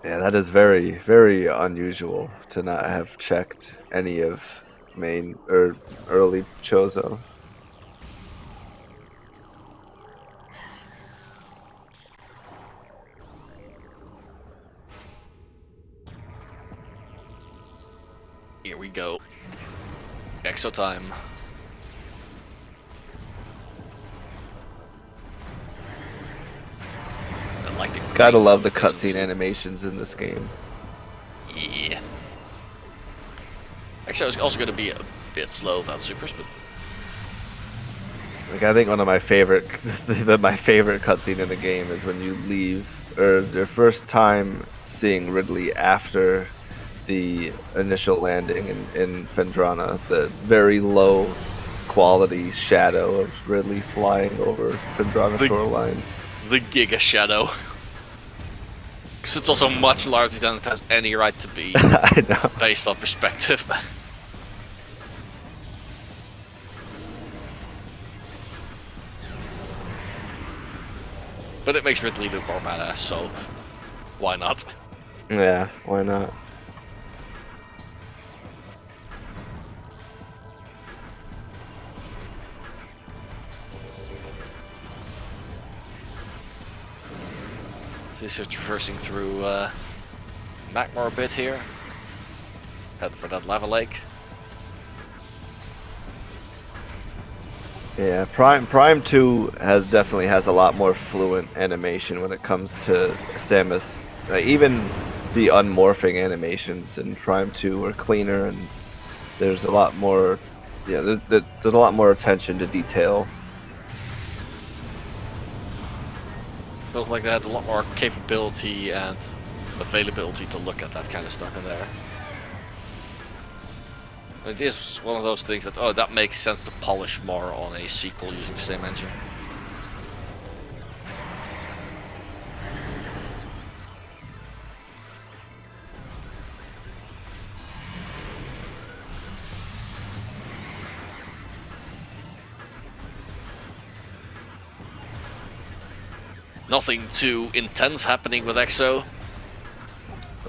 Yeah, that is very, very unusual to not have checked any of main or early Chozo. Here we go. Exo time. I like the Gotta love the animations. cutscene animations in this game. Yeah. Actually, I was also going to be a bit slow without supers, but Like I think one of my favorite, my favorite cutscene in the game is when you leave, or your first time seeing Ridley after the initial landing in Fendrana, the very low quality shadow of Ridley flying over Fendrana shorelines. the Giga Shadow. Because it's also much larger than it has any right to be, I know. based on perspective. But it makes Ridley look more badass, so why not? Yeah, why not? This is traversing through Magmar a bit here. Head for that lava lake. Yeah, Prime 2 definitely has a lot more fluent animation when it comes to Samus. Even the unmorphing animations in Prime 2 are cleaner, and there's a lot more. Yeah, there's a lot more attention to detail. Felt like they had a lot more capability and availability to look at that kind of stuff in there. It is one of those things that, oh, that makes sense to polish more on a sequel using the same engine. Nothing too intense happening with EXO.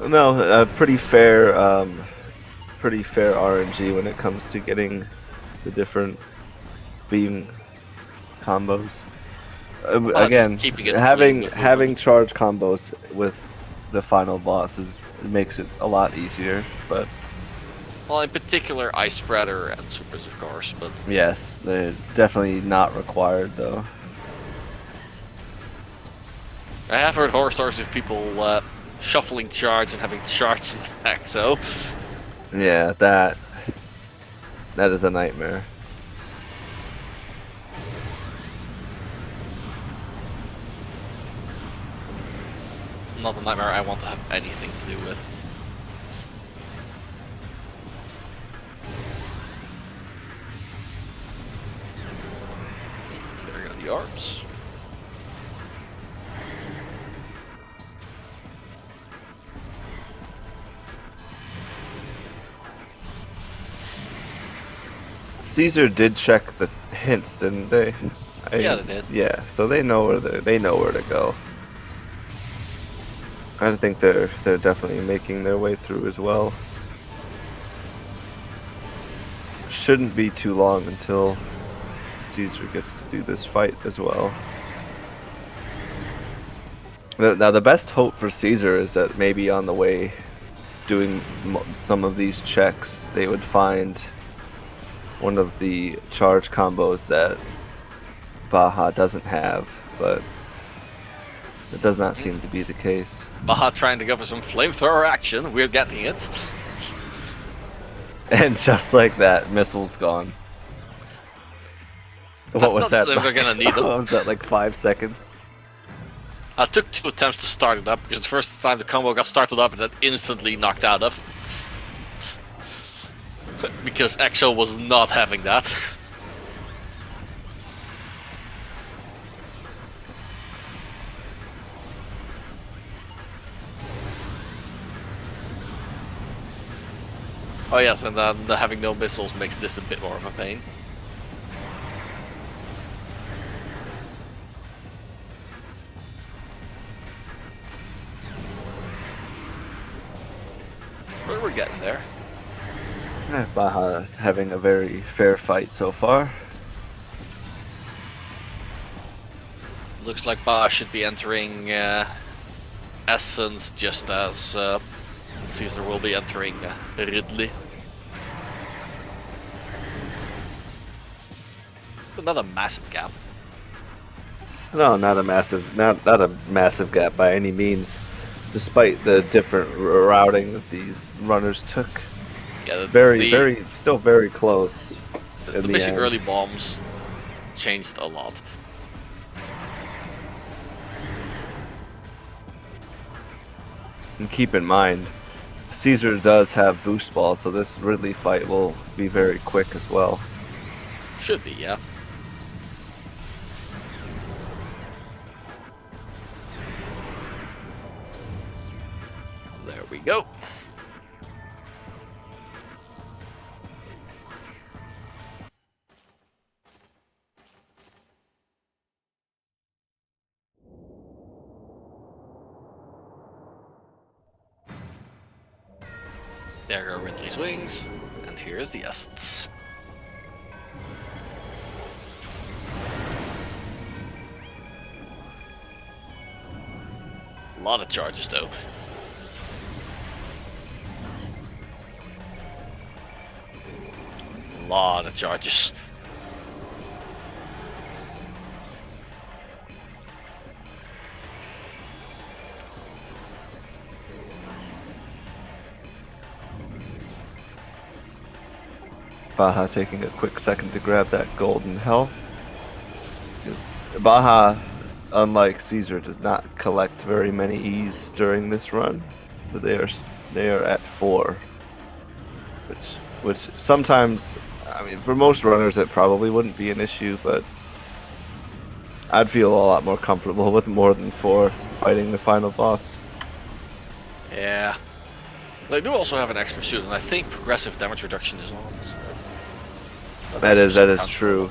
No, pretty fair RNG when it comes to getting the different beam combos. Again, keeping it clean with having movement. charge combos with the final boss makes it a lot easier. But Well, in particular, Ice Spreader and Supers, of course, but yes, they're definitely not required though. I have heard horror stories of people shuffling charge and having charge in EXO. Yeah, that is a nightmare. Not a nightmare I want to have anything to do with. There go the orbs. Caesar did check the hints, didn't they? Yeah, they did. Yeah, so they know where to go. I think they're definitely making their way through as well. Shouldn't be too long until Caesar gets to do this fight as well. Now the best hope for Caesar is that maybe on the way doing some of these checks, they would find one of the charge combos that Baja doesn't have, but it does not seem to be the case. Baja trying to go for some flamethrower action. We're getting it. And just like that, missile's gone. What was that? We're gonna need them. What was that, like 5 seconds? I took 2 attempts to start it up because the first time the combo got started up, it had instantly knocked out of. Because EXO was not having that. Oh yes, and then having no missiles makes this a bit more of a pain. But we're getting there. Baja having a very fair fight so far. Looks like Baja should be entering Essence just as Caesar will be entering Ridley. Another massive gap. No, not a massive gap by any means. Despite the different routing that these runners took, Yeah, still very close. The missing early bombs changed a lot. And keep in mind, Caesar does have boost ball, so this Ridley fight will be very quick as well. Should be, yeah. There we go. There are Ridley's wings, and here is the essence. A lot of charges though. A lot of charges. Baja taking a quick second to grab that golden health. Because Baja, unlike Caesar, does not collect very many E's during this run. So they are at 4, which sometimes, I mean, for most runners it probably wouldn't be an issue, but I'd feel a lot more comfortable with more than 4 fighting the final boss. Yeah. They do also have an extra suit, and I think progressive damage reduction is on. So That is true.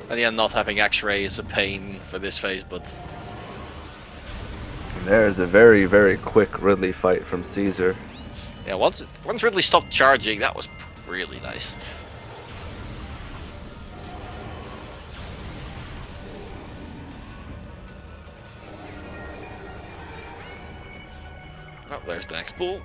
And yeah, not having X-ray is a pain for this phase, but There is a very, very quick Ridley fight from Caesar. yeah, once Ridley stopped charging, that was really nice. Oh, there's the next pool.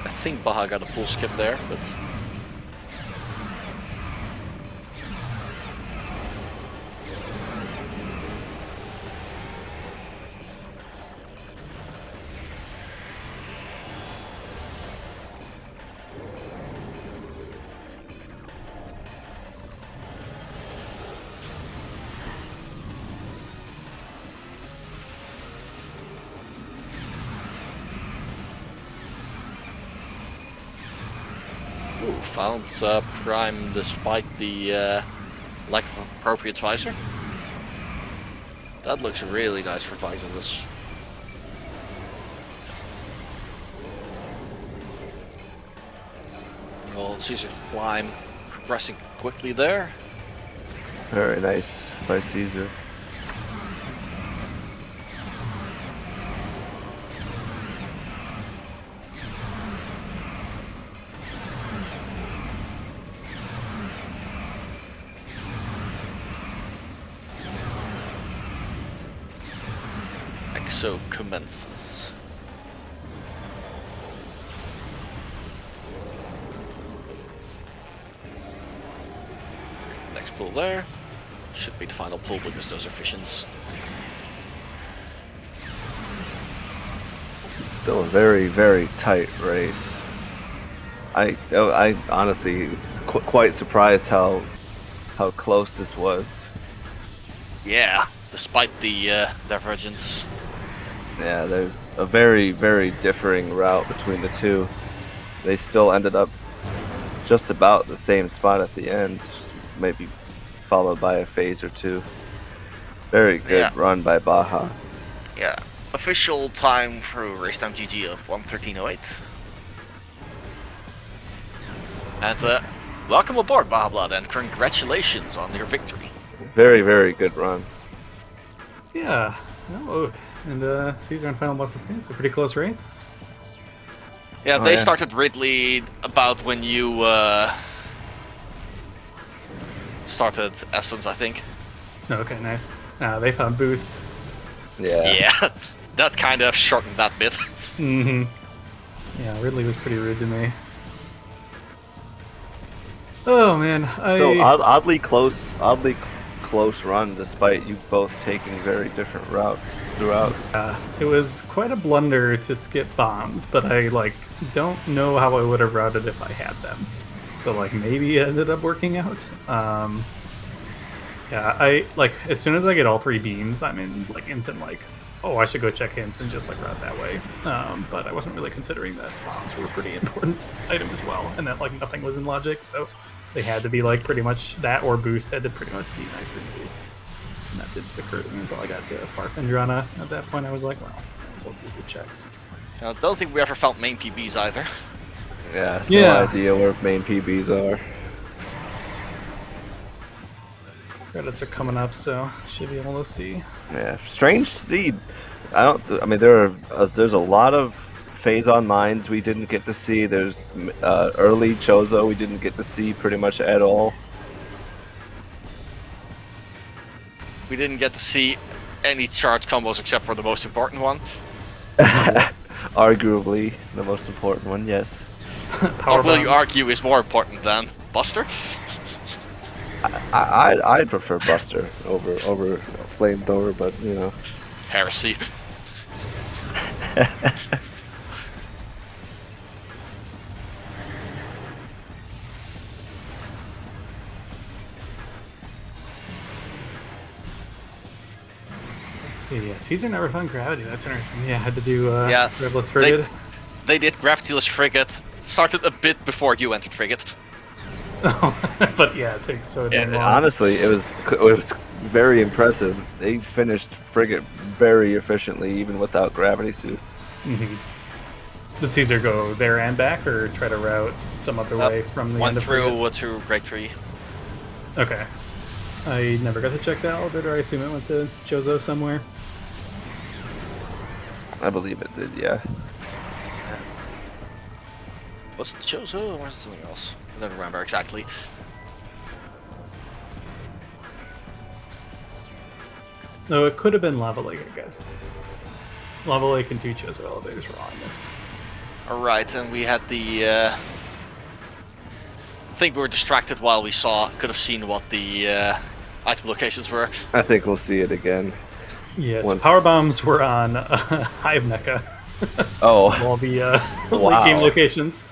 I think Baja got a full skip there, but ooh, found Prime despite the lack of appropriate visor. That looks really nice for visorless. Well, Caesar climb progressing quickly there. Very nice by Caesar. Exo commences. Next pull there. Should be the final pull because those are fissions. Still a very, very tight race. I honestly quite surprised how close this was. Yeah, despite the divergence. Yeah, there's a very, very differing route between the two. They still ended up just about the same spot at the end, maybe followed by a phase or two. Very good run by Baja. Yeah, official time through race time GG of 1:13:08. And welcome aboard, Baja Blood, and congratulations on your victory. Very, very good run. Yeah. Oh, and Caesar and final bosses too, so pretty close race. Yeah, they started Ridley about when you started Essence, I think. Okay, nice. They found boost. Yeah. Yeah, that kind of shortened that bit. Mm-hmm. Yeah, Ridley was pretty rude to me. Oh man, Still oddly close run despite you both taking very different routes throughout. It was quite a blunder to skip bombs, but I don't know how I would have routed if I had them. So maybe it ended up working out. Yeah, I as soon as I get all 3 beams, I'm in instant oh, I should go check hints and just route that way. But I wasn't really considering that bombs were a pretty important item as well, and that nothing was in logic, so they had to be pretty much that or boost had to pretty much be nice reasons. And that didn't occur to me until I got to Farfendrana. At that point, I was like, well, might as well do the checks. I don't think we ever found main PBs either. Yeah, no idea where main PBs are. Credits are coming up, so should be able to see. Yeah, strange seed. I mean, there's a lot of phase-on mines we didn't get to see. There's early Chozo we didn't get to see pretty much at all. We didn't get to see any charge combos except for the most important one. Arguably the most important one, yes. Power What will you bomb. argue is more important than Buster? I'd prefer Buster over Flamethrower, but you know. Heresy. Let's see. Yeah, Caesar never found gravity. That's interesting. Yeah, had to do Yeah, Graveless Frigate. They did Gravityless Frigate. Started a bit before you entered Frigate. But yeah, it takes so damn long. Honestly, it was very impressive. They finished Frigate very efficiently, even without gravity suit. Mm-hmm. Did Caesar go there and back, or try to route some other way from the Went end of through Break Tree. Okay. I never got to check that elevator. I assume it went to Chozo somewhere. I believe it did, yeah. Was it Chozo or was it something else? I don't remember exactly. No, it could have been Lava Lake, I guess. Lava Lake and 2 Chozo elevators were on this. Alright, and we had the... I think we were distracted while we could have seen what the item locations were. I think we'll see it again. Yes, Once- power bombs were on Hive Mecha. Oh, All the Wow. late game locations.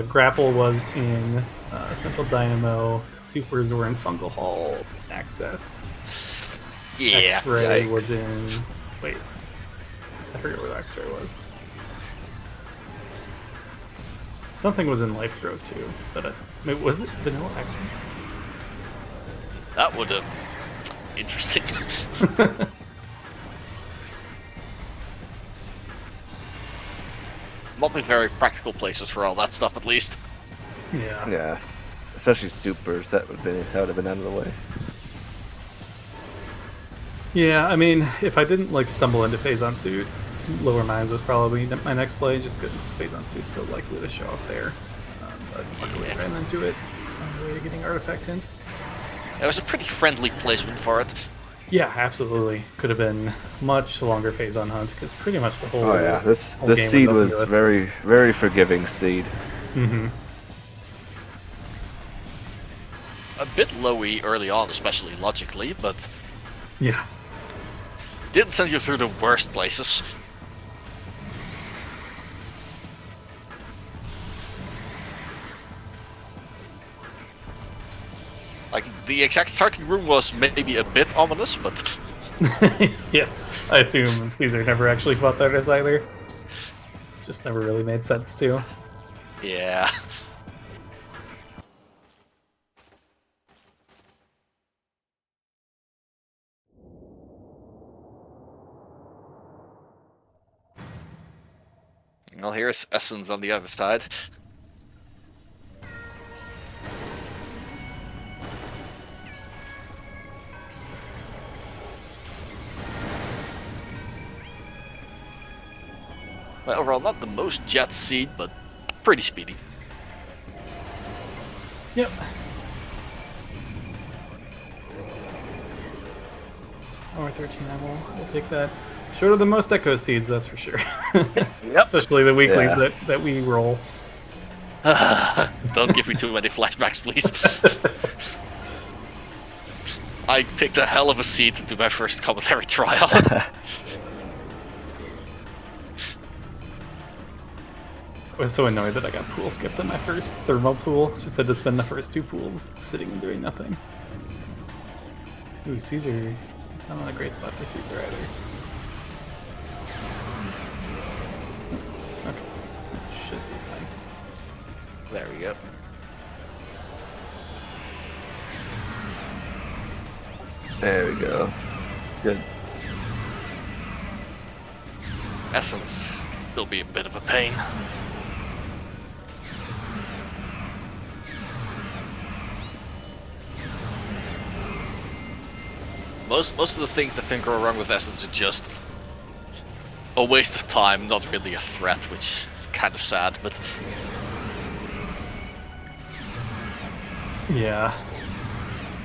Grapple was in Central Dynamo. Supers were in Fungal Hall. Access. Yeah. X-Ray Yikes. was in... Wait. I forget where the X-Ray was. Something was in Life Grove too, but wait, was it Vanilla X-Ray? That would have... Interesting. Not be very practical places for all that stuff, at least. Yeah. yeah. Especially supers, that would have been out of the way. Yeah, I mean, if I didn't like stumble into Phase on Suit, Lower Mines was probably my next play, just because Phase on Suit's so likely to show up there. But luckily I ran into it on the way to getting artifact hints. It was a pretty friendly placement for it. Yeah, absolutely. Could have been much longer Phase on Hunt, because pretty much the whole... Oh yeah, this whole game seed was WS. very, very forgiving seed. Mm-hmm. A bit lowy early on, especially logically, but Yeah. didn't send you through the worst places. Like, the exact starting room was maybe a bit ominous, but Yeah. I assume Caesar never actually fought that as either. Just never really made sense to. yeah. Well, here's Essence on the other side. Well, overall, not the most jet seed, but pretty speedy. Yep. Hour 13, we'll take that. Shorter than most Echo Seeds, that's for sure. Especially the weeklies Yeah. that we roll. Don't give me too many flashbacks, please. I picked a hell of a seed to do my first commentary trial. I was so annoyed that I got pool skipped on my first thermo pool. Just had to spend the first 2 pools sitting and doing nothing. Ooh, Caesar. It's not a great spot for Caesar either. Okay. Should be fine. There we go. There we go. Good. Essence will be a bit of a pain. most of the things that can go wrong with Essence are just a waste of time, not really a threat, which is kind of sad. But Yeah.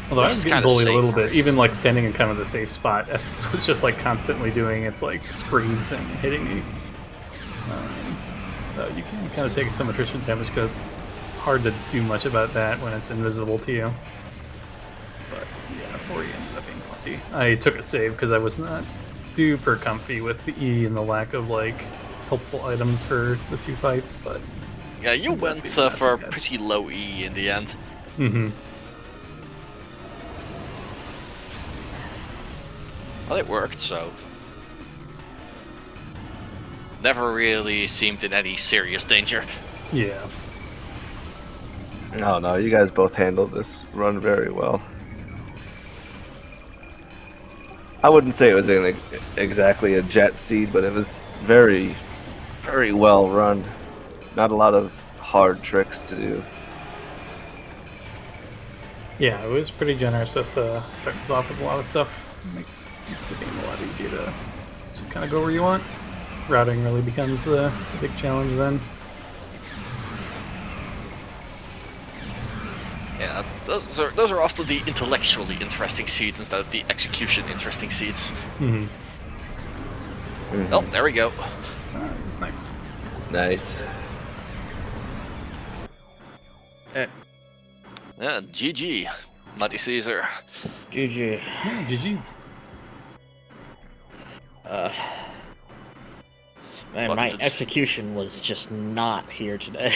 Although I Which was is getting kinda bullied a safe little for bit, us. even like standing in kind of the safe spot. Essence was just like constantly doing its like scream thing and hitting me. So you can kind of take some attrition damage because it's hard to do much about that when it's invisible to you. But yeah, 40 ended up being plenty. I took a save because I was not super comfy with the E and the lack of like helpful items for the 2 fights, but yeah, you ended up went being not for a too bad. pretty low E in the end. Mm-hmm. Well, it worked, so never really seemed in any serious danger. Yeah. Oh no, you guys both handled this run very well. I wouldn't say it was exactly a jet seed, but it was very, very well run. Not a lot of hard tricks to do. Yeah, it was pretty generous with starting us off with a lot of stuff. Makes the game a lot easier to just kind of go where you want. Routing really becomes the big challenge then. Yeah, those are also the intellectually interesting seeds instead of the execution interesting seeds. Mm-hmm. Mhm. Oh, there we go. Nice. Nice. Yeah, GG, Mighty Caesar. GG. Yeah, GG's. Man, Welcome my to the- execution was just not here today.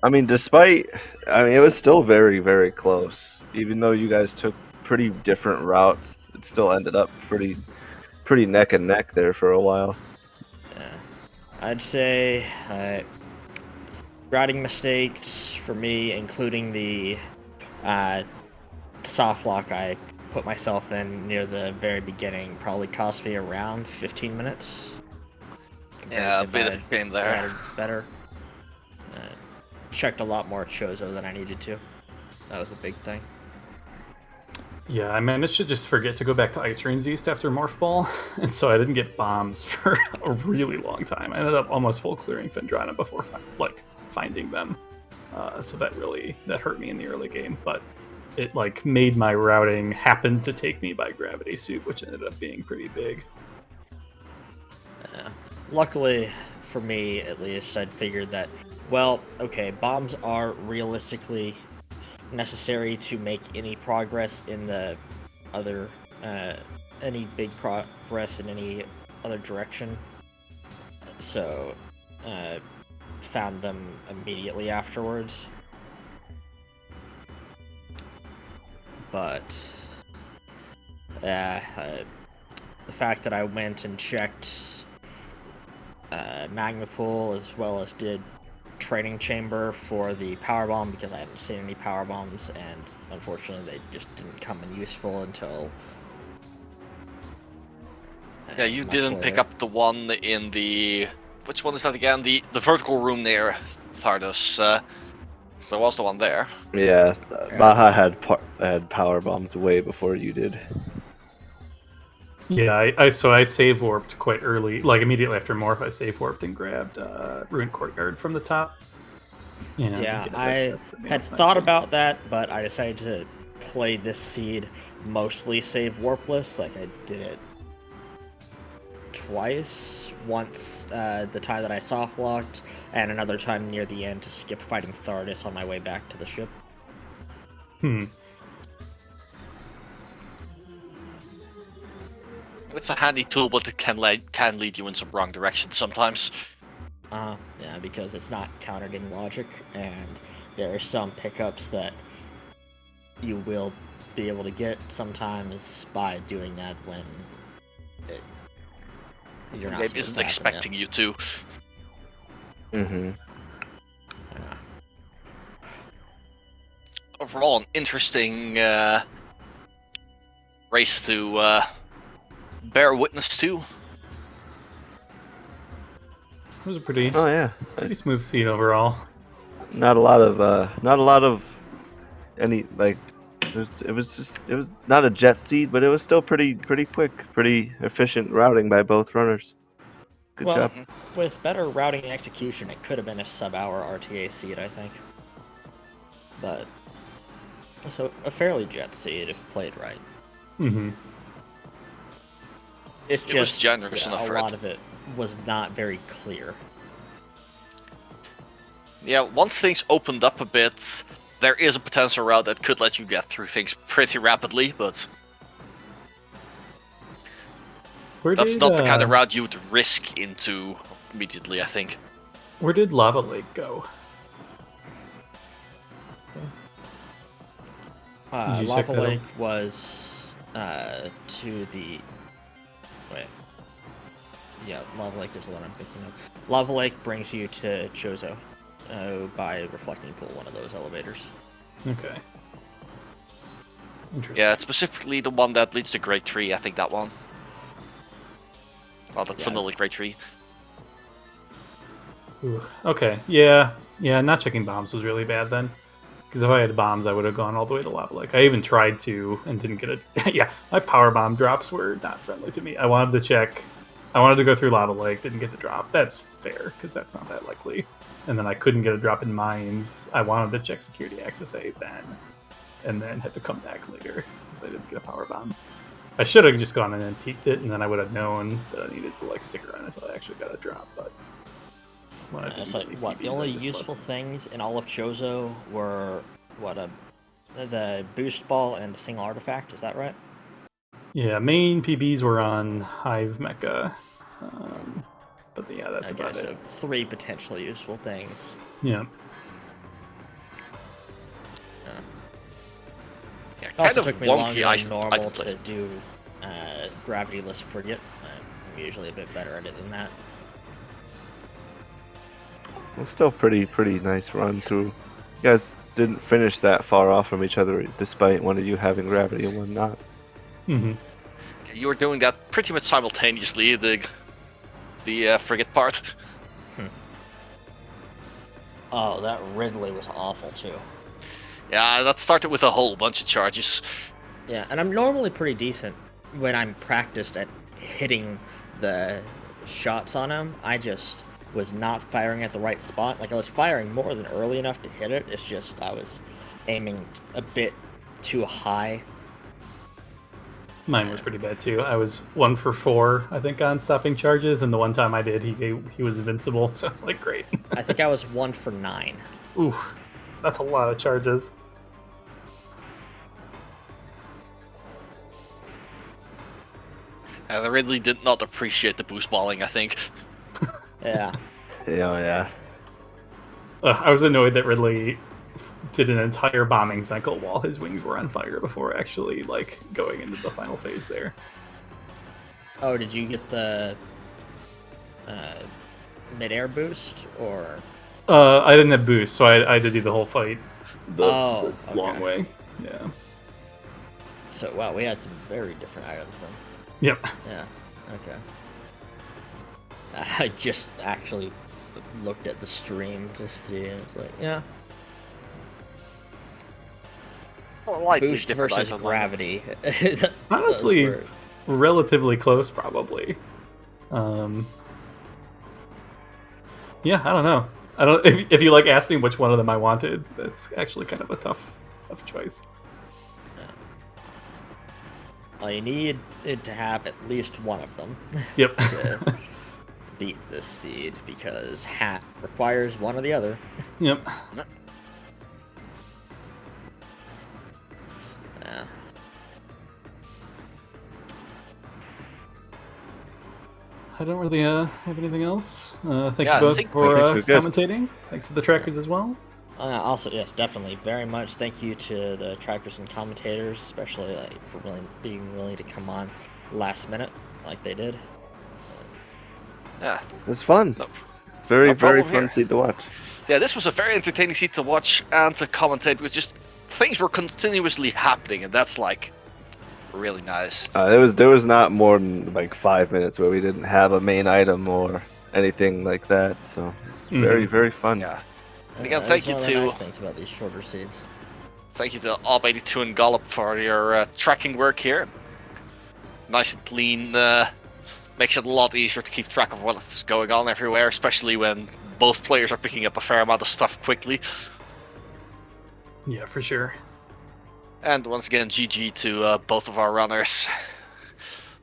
I mean, it was still very, very close. Even though you guys took pretty different routes, it still ended up pretty neck and neck there for a while. Yeah. I'd say routing mistakes for me, including the soft lock I put myself in near the very beginning, probably cost me around 15 minutes. Yeah, a compared to bit if I of a game there. routed better. Checked a lot more Chozo than I needed to. That was a big thing. Yeah, I managed to just forget to go back to Ice Rain's East after Morph Ball, and so I didn't get bombs for a really long time. I ended up almost full clearing Phendrana before finding them. So that hurt me in the early game, but it like made my routing happen to take me by Gravity Suit, which ended up being pretty big. Luckily, for me at least, I'd figured that, well, okay, bombs are realistically necessary to make any progress in the other, any big progress in any other direction. So, found them immediately afterwards. But, the fact that I went and checked Magma Pool as well as did Training Chamber for the power bomb because I hadn't seen any power bombs, and unfortunately they just didn't come in useful until Yeah, you much didn't pick later. up the one in the... Which one is that again? The vertical room near Thardos. So there was the one there. Yeah, Baja had power bombs way before you did. Yeah, I save warped quite early, like immediately after Morph. I save warped and grabbed Ruined Courtyard from the top. Yeah, I that put me had off thought nicely. about that, but I decided to play this seed mostly save warpless. Like I did it twice. Once the time that I soft locked, and another time near the end to skip fighting Thardis on my way back to the ship. It's a handy tool, but it can lead you in some wrong directions sometimes. Yeah, because it's not countered in logic, and there are some pickups that you will be able to get sometimes by doing that when you're not Game supposed isn't to happen expecting you to. Mm-hmm. Yeah. Overall, an interesting race to bear witness to. It was a pretty Oh yeah, smooth scene overall. not a lot of any like It was not a jet seed, but it was still pretty quick, pretty efficient routing by both runners. Good Well, job. with better routing and execution, it could have been a sub-hour RTA seed, I think. But so a fairly jet seed if played right. Mm-hmm. It's It was just generous enough a for lot it. of it was not very clear. Yeah, once things opened up a bit, there is a potential route that could let you get through things pretty rapidly, but that's not the kind of route you would risk into immediately, I think. Where did Lava Lake go? Did you check Lava that Lake was to the... Wait. Yeah, Lava Lake is the one I'm thinking of. Lava Lake brings you to Chozo by Reflecting Pool, one of those elevators. Okay. Interesting. Yeah, it's specifically the one that leads to Great Tree, I think that one. Well, the Yeah. vanilla Great Tree. Ooh, okay. Yeah. Not checking bombs was really bad then. Because if I had bombs, I would have gone all the way to Lava Lake. I even tried to and didn't get it. Yeah, my power bomb drops were not friendly to me. I wanted to check. I wanted to go through Lava Lake, didn't get the drop. That's fair, because that's not that likely. And then I couldn't get a drop in mines. I wanted to check security access A then, and then had to come back later because I didn't get a power bomb. I should have just gone in and peeked it, and then I would have known that I needed to stick around until I actually got a drop. But It's like, what, the only useful things in all of Chozo were, the boost ball and the single artifact, is that right? Yeah, main PBs were on Hive Mecha. But yeah, that's Okay, about so it. 3 potentially useful things. Yeah. Yeah, It kind also of took me wonky longer item than normal to placement. do gravity-less frigate. I'm usually a bit better at it than that. Well, still pretty nice run through. You guys didn't finish that far off from each other, despite one of you having gravity and one not. Mm-hmm. You were doing that pretty much simultaneously, the frigate part. Oh, that Ridley was awful too. Yeah, that started with a whole bunch of charges. Yeah, and I'm normally pretty decent when I'm practiced at hitting the shots on him. I just was not firing at the right spot. Like, I was firing more than early enough to hit it. It's just I was aiming a bit too high. Mine was pretty bad too. I was 1 for 4, I think, on stopping charges, and the one time I did, he was invincible. So I was like, great. I think I was 1 for 9. Ooh, that's a lot of charges. And I really did not appreciate the boost balling, I think. Yeah. Yeah. I was annoyed that Ridley did an entire bombing cycle while his wings were on fire before actually going into the final phase there. Oh, did you get the mid-air boost, or? I didn't have boost, so I had to do the whole fight the Okay. long way. Yeah. So, wow, we had some very different items then. Yep. Yeah, okay. I just actually looked at the stream to see, and it's like, yeah. Boost versus gravity. Honestly, Those were- relatively close, probably. Yeah, I don't know. I don't. If you ask me which one of them I wanted, that's actually kind of a tough choice. Well, you need it to have at least one of them Yep. to beat this seed, because hat requires one or the other. Yep. Yeah. I don't really have anything else. Thank Yeah, I you both think for we're good. commentating. Thanks to the trackers as well. Also, yes, definitely, very much. Thank you to the trackers and commentators, especially for being willing to come on last minute like they did. Yeah. It was fun. No, It's very no problem fun here. seat to watch. Yeah, this was a very entertaining scene to watch and to commentate, because just things were continuously happening, and that's really nice. There was not more than 5 minutes where we didn't have a main item or anything like that. So it's very fun. Yeah. And again, That thank is you one of the to nice things about these shorter seeds. Thank you to Ob82 and Gollop for your tracking work here. Nice and clean. Makes it a lot easier to keep track of what's going on everywhere, especially when both players are picking up a fair amount of stuff quickly. Yeah, for sure. And once again, GG to both of our runners,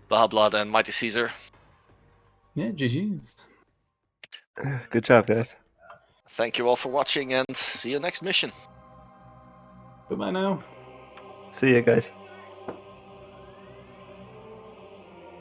Bahablood and Mighty Caesar. Yeah, GG's. Good job, guys. Thank you all for watching, and see you next mission. Bye-bye now. See you guys.